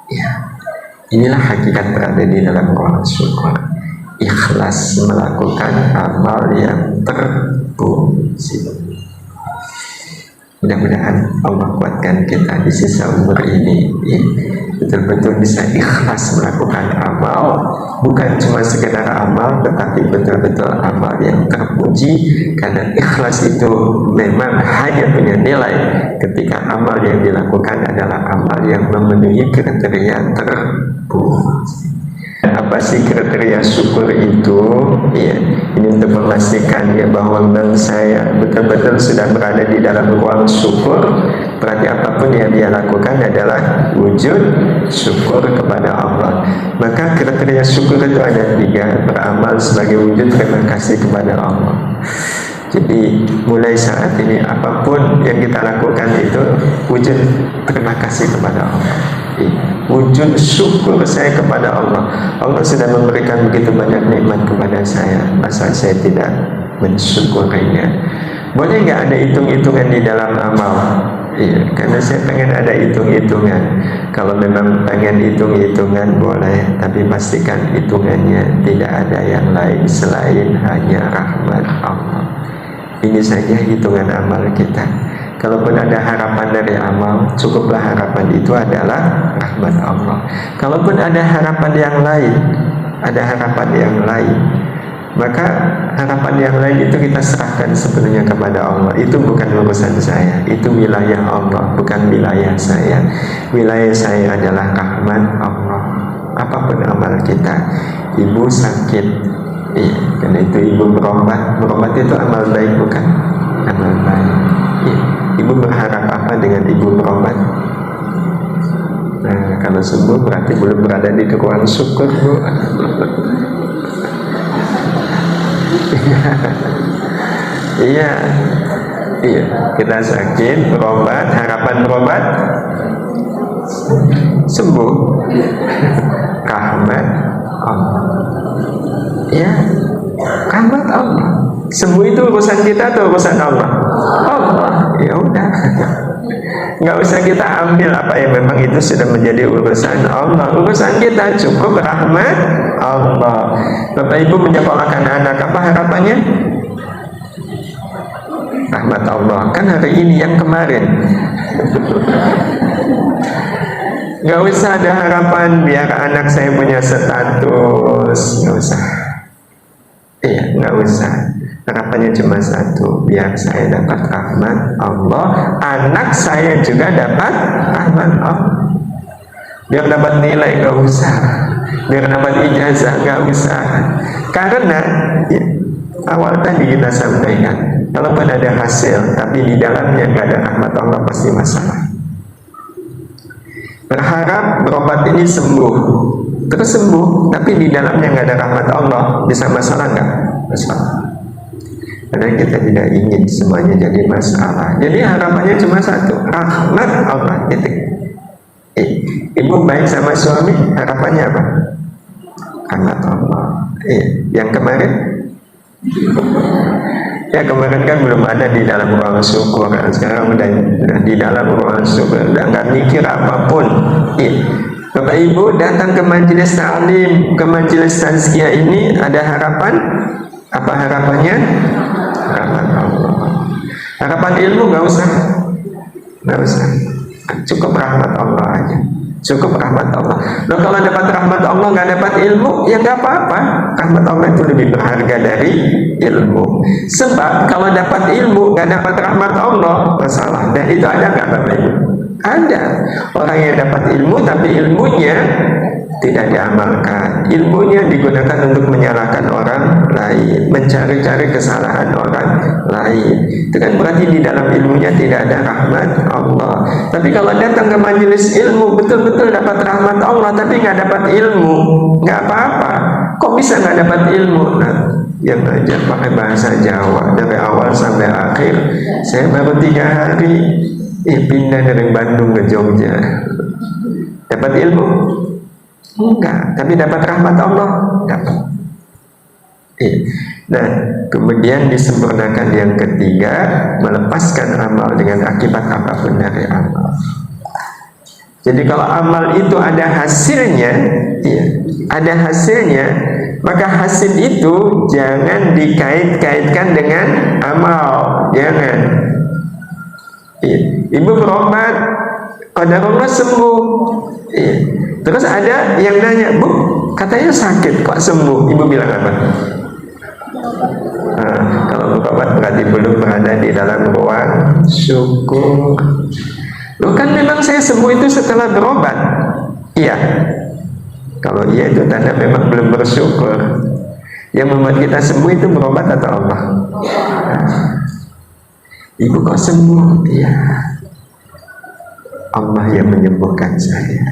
ya. Inilah hakikat berada di dalam ruang syukur, ikhlas melakukan amal yang terpuji. Mudah-mudahan Allah kuatkan kita di sisa umur ini ya, betul-betul bisa ikhlas melakukan amal, bukan cuma sekedar amal, tetapi betul-betul amal yang terpuji. Karena ikhlas itu memang hanya punya nilai ketika amal yang dilakukan adalah amal yang memenuhi kriteria terpuji. Apa sih kriteria syukur itu? Ya, ini untuk memastikan ya bahwa memang saya betul-betul sudah berada di dalam ruang syukur. Berarti apapun yang dia lakukan adalah wujud syukur kepada Allah. Maka kriteria syukur itu ada 3: beramal sebagai wujud terima kasih kepada Allah. Jadi mulai saat ini apapun yang kita lakukan itu wujud terima kasih kepada Allah, wujud syukur saya kepada Allah. Allah sudah memberikan begitu banyak nikmat kepada saya, masa saya tidak mensyukurinya? Boleh nggak ada hitung-hitungan di dalam amal? Iya, karena saya pengen ada hitung-hitungan. Kalau memang pengen hitung-hitungan boleh, tapi pastikan hitungannya tidak ada yang lain selain hanya rahmat Allah. Ini saja hitungan amal kita. Kalaupun ada harapan dari amal, cukuplah harapan itu adalah rahmat Allah. Kalaupun ada harapan yang lain, maka harapan yang lain itu kita serahkan sepenuhnya kepada Allah. Itu bukan urusan saya, itu wilayah Allah, bukan wilayah saya. Wilayah saya adalah rahmat Allah. Apapun amal kita, ibu sakit, iya, karena itu ibu berobat itu amal baik bukan? Amal baik. Iya. Ibu berharap apa dengan ibu berobat? Nah, kalau sembuh berarti belum berada di ruang syukur, Bu. Iya, kita sakit, berobat, harapan berobat sembuh, rahmat Allah. Ya, rahmat Allah. Sembuh itu urusan kita atau urusan Allah? Allah. Ya udah, nggak usah kita ambil apa yang memang itu sudah menjadi urusan Allah. Urusan kita cukup rahmat Allah. Bapak Ibu menyekolahkan anak, apa harapannya? Rahmat Allah. Kan hari ini, yang kemarin nggak usah ada harapan biar anak saya punya status, nggak usah. Iya, nggak usah. Harapannya cuma satu, biar saya dapat rahmat Allah, anak saya juga dapat rahmat Allah. Biar dapat nilai nggak usah, biar dapat ijazah nggak usah. Karena ya, awal tadi kita sampaikan, kalaupun ada hasil tapi di dalamnya nggak ada rahmat Allah, pasti masalah. Berharap berobat ini sembuh, terus sembuh, tapi di dalamnya nggak ada rahmat Allah, bisa masalah nggak? Masalah. Karena kita tidak ingin semuanya jadi masalah. Jadi harapannya cuma satu, rahmat Allah. Titik. Ibu baik sama suami, harapannya apa? Rahmat Allah. Yang kemarin? Ya kemarin kan belum ada di dalam ruang syukur. Sekarang udah di dalam ruang syukur, udah nggak mikir apapun. Bapak Ibu datang ke majelis ta'lim, ke majelis tazkiyah ini ada harapan. Apa harapannya? Rahmat Allah. Harapan ilmu nggak usah, cukup rahmat Allah aja, cukup rahmat Allah. Loh, kalau dapat rahmat Allah nggak dapat ilmu, ya nggak apa-apa. Rahmat Allah itu lebih berharga dari ilmu. Sebab kalau dapat ilmu nggak dapat rahmat Allah, masalah. Dan itu ada nggak Bapak Ibu? Ada orang yang dapat ilmu tapi ilmunya tidak diamalkan, ilmunya digunakan untuk menyalahkan orang lain, mencari-cari kesalahan orang lain. Itu kan berarti di dalam ilmunya tidak ada rahmat Allah. Tapi kalau datang ke majelis ilmu, betul-betul dapat rahmat Allah tapi nggak dapat ilmu, nggak apa-apa. Kok bisa nggak dapat ilmu? Nah, yang belajar pakai bahasa Jawa dari awal sampai akhir. Saya baru 3 hari pindah dari Bandung ke Jogja, dapat ilmu. Enggak, tapi dapat rahmat Allah, dapat. Nah, kemudian disempurnakan yang ketiga, melepaskan amal dengan akibat apapun dari amal. Jadi kalau amal itu ada hasilnya, ada hasilnya, maka hasil itu jangan dikait-kaitkan dengan amal, jangan. Ibu berobat, qadarullah sembuh. Terus ada yang nanya, Bu, katanya sakit, kok sembuh? Ibu bilang apa? Kalau berobat berarti belum berada di dalam ruang syukur. Loh, kan memang saya sembuh itu setelah berobat. Iya. Kalau iya itu tanda memang belum bersyukur. Yang membuat kita sembuh itu berobat atau Allah? Ibu kok sembuh? Iya. Allah yang menyembuhkan saya.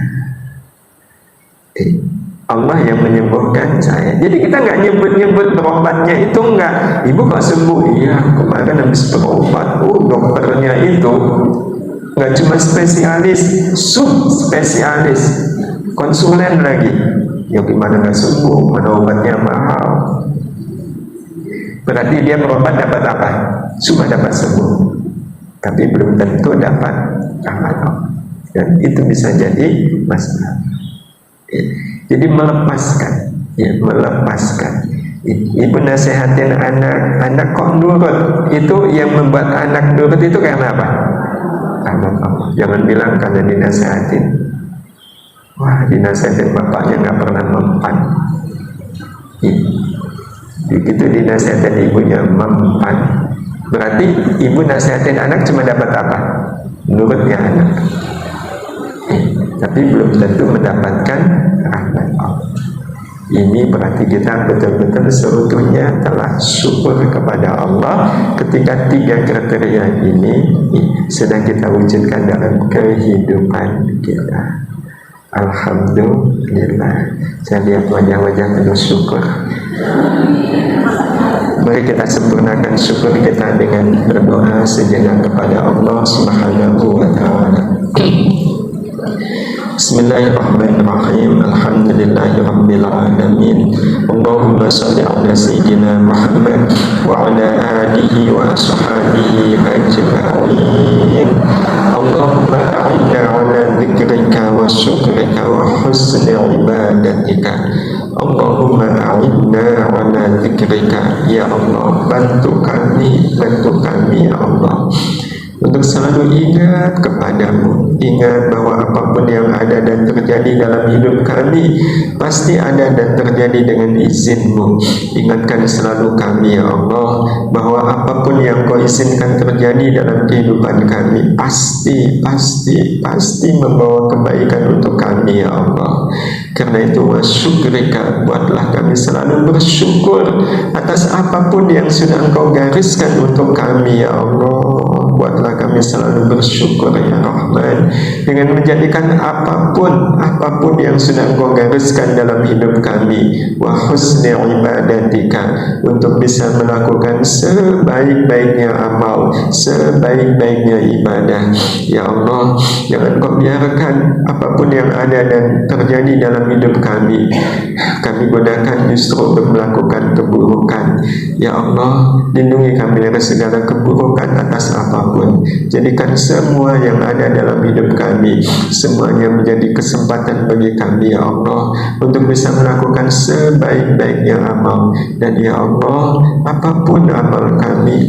Allah yang menyembuhkan saya. Jadi kita nggak nyebut-nyebut berobatnya itu enggak. Ibu kok sembuh? Iya, kemarin habis berobat. Dokternya itu nggak cuma spesialis, subspesialis, konsulen lagi. Ya gimana nggak sembuh? Mana obatnya mahal. Berarti dia berobat dapat apa? Cuma dapat sembuh, tapi belum tentu dapat rahmat Allah. Dan itu bisa jadi masalah. Jadi melepaskan, melepaskan. Ibu nasihatin anak kok nurut. Itu yang membuat anak nurut itu karena apa? Rahmat Allah. Jangan bilang karena dinasihatin. Wah, dinasihatin bapaknya nggak pernah mempan. Begitu dinasihatin ibunya mempan. Berarti ibu nasihatin anak cuma dapat apa? Nurutnya anak. Tapi belum tentu mendapatkan rahmat Allah. Ini berarti kita betul-betul seutuhnya telah syukur kepada Allah ketika tiga kriteria ini sedang kita wujudkan dalam kehidupan kita. Alhamdulillah. Saya lihat wajah-wajah penuh syukur. Mari kita sempurnakan syukur kita dengan berdoa sejenak kepada Allah Subhanahu wa ta'ala. Bismillahirrahmanirrahim. Alhamdulillahirabbil alamin. Allahumma shalli ala sayyidina Muhammad wa ala alihi wa ashabihi ajma'in. Allahumma a'inna ala dzikrika wa syukrika wa husni ibadatika. Allahumma a'inna ala dzikrika. Ya Allah, bantu kami ya Allah, untuk selalu ingat kepadamu. Ingat bahwa apapun yang ada dan terjadi dalam hidup kami pasti ada dan terjadi dengan izinmu. Ingatkan selalu kami ya Allah, bahwa apapun yang kau izinkan terjadi dalam kehidupan kami pasti membawa kebaikan untuk kami ya Allah. Karena itu wa syukrika, buatlah kami selalu bersyukur atas apapun yang sudah engkau gariskan untuk kami ya Allah. Buatlah kami selalu bersyukur ya Rahman, dengan menjadikan apapun yang sudah engkau gariskan dalam hidup kami wa husni ibadatika, untuk bisa melakukan sebaik-baiknya amal, sebaik-baiknya ibadah ya Allah. Jangan kau biarkan apapun yang ada dan terjadi dalam hidup kami gunakan justru untuk melakukan keburukan ya Allah. Lindungi kami dari segala keburukan atas apapun. Jadikan semua yang ada dalam hidup kami semuanya menjadi kesempatan bagi kami ya Allah, untuk bisa melakukan sebaik-baiknya amal. Dan ya Allah, apapun amal kami,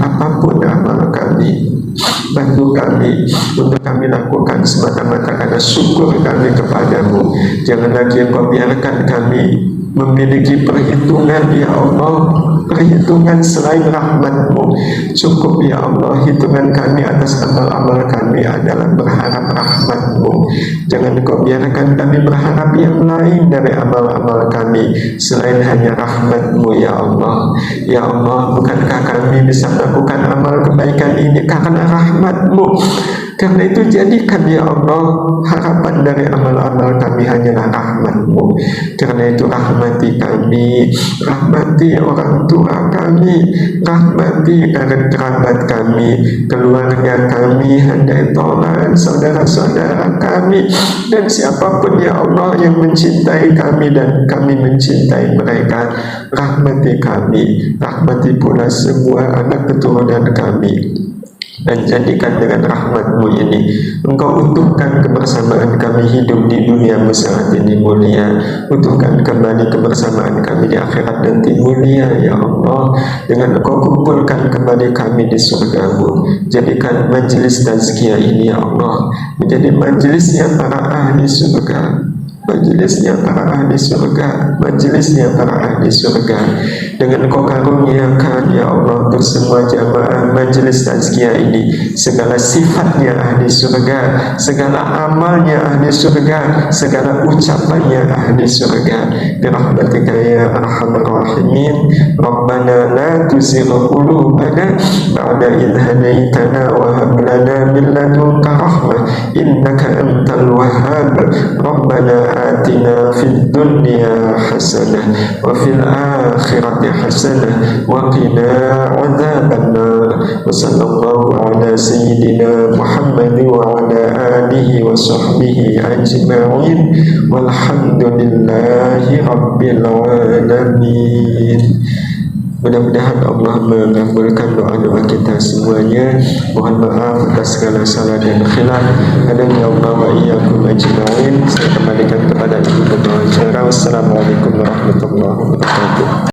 bantu kami untuk kami lakukan semata-mata karena syukur kami kepadamu. Jangan lagi engkau biarkan kami memiliki perhitungan ya Allah, perhitungan selain rahmat-Mu. Cukup ya Allah, hitungan kami atas amal-amal kami adalah berharap rahmat-Mu. Jangan kau biarkan kami berharap yang lain dari amal-amal kami selain hanya rahmat-Mu ya Allah. Ya Allah, bukankah kami bisa melakukan amal kebaikan ini karena rahmat rahmat-Mu. Karena itu jadikan ya Allah harapan dari amal-amal kami hanyalah rahmat-Mu. Karena itu rahmati kami, rahmati orang tua kami, rahmati kerabat kami, keluarga kami, handai tolan, saudara-saudara kami, dan siapapun ya Allah yang mencintai kami dan kami mencintai mereka. Rahmati kami, rahmati pula semua anak keturunan kami, dan jadikan dengan rahmat-Mu ini Engkau utuhkan kebersamaan kami hidup di dunia-Mu saat ini mulia, utuhkan kembali kebersamaan kami di akhirat nanti mulia ya Allah, dengan Engkau kumpulkan kembali kami di surga-Mu. Jadikan majelis tazkiyah ini ya Allah menjadi majelisnya para ahli surga, majelisnya para ahli surga, majelisnya para ahli surga. Dengan Engkau karuniakan ya Allah untuk semua jamaah majelis tazkiyah ini segala sifatnya ahli surga, segala amalnya ahli surga, segala ucapannya ahli surga. Birahmatika ya arhamar rahimin. Rabbana la tuzigh qulubana ba'da idh hadaitana wa hab lana min ladunka rahmah innaka antal wahhab. Rabbana atina fid dunya hasanah wa fil akhirati hasanah wa qina adzabannar. Wa sallallahu ala sayyidina Muhammad wa ala alihi wa sahbihi ajma'in walhamdulillahi rabbil alamin. Mudah-mudahan Allah mengabulkan doa-doa kita semuanya. Mohon maaf atas segala salah dan khilaf. Hadani Allah wa iyyakum ajma'in. Saya kembalikan kepada Ibu Ketua Acara. Wassalamualaikum warahmatullahi wabarakatuh.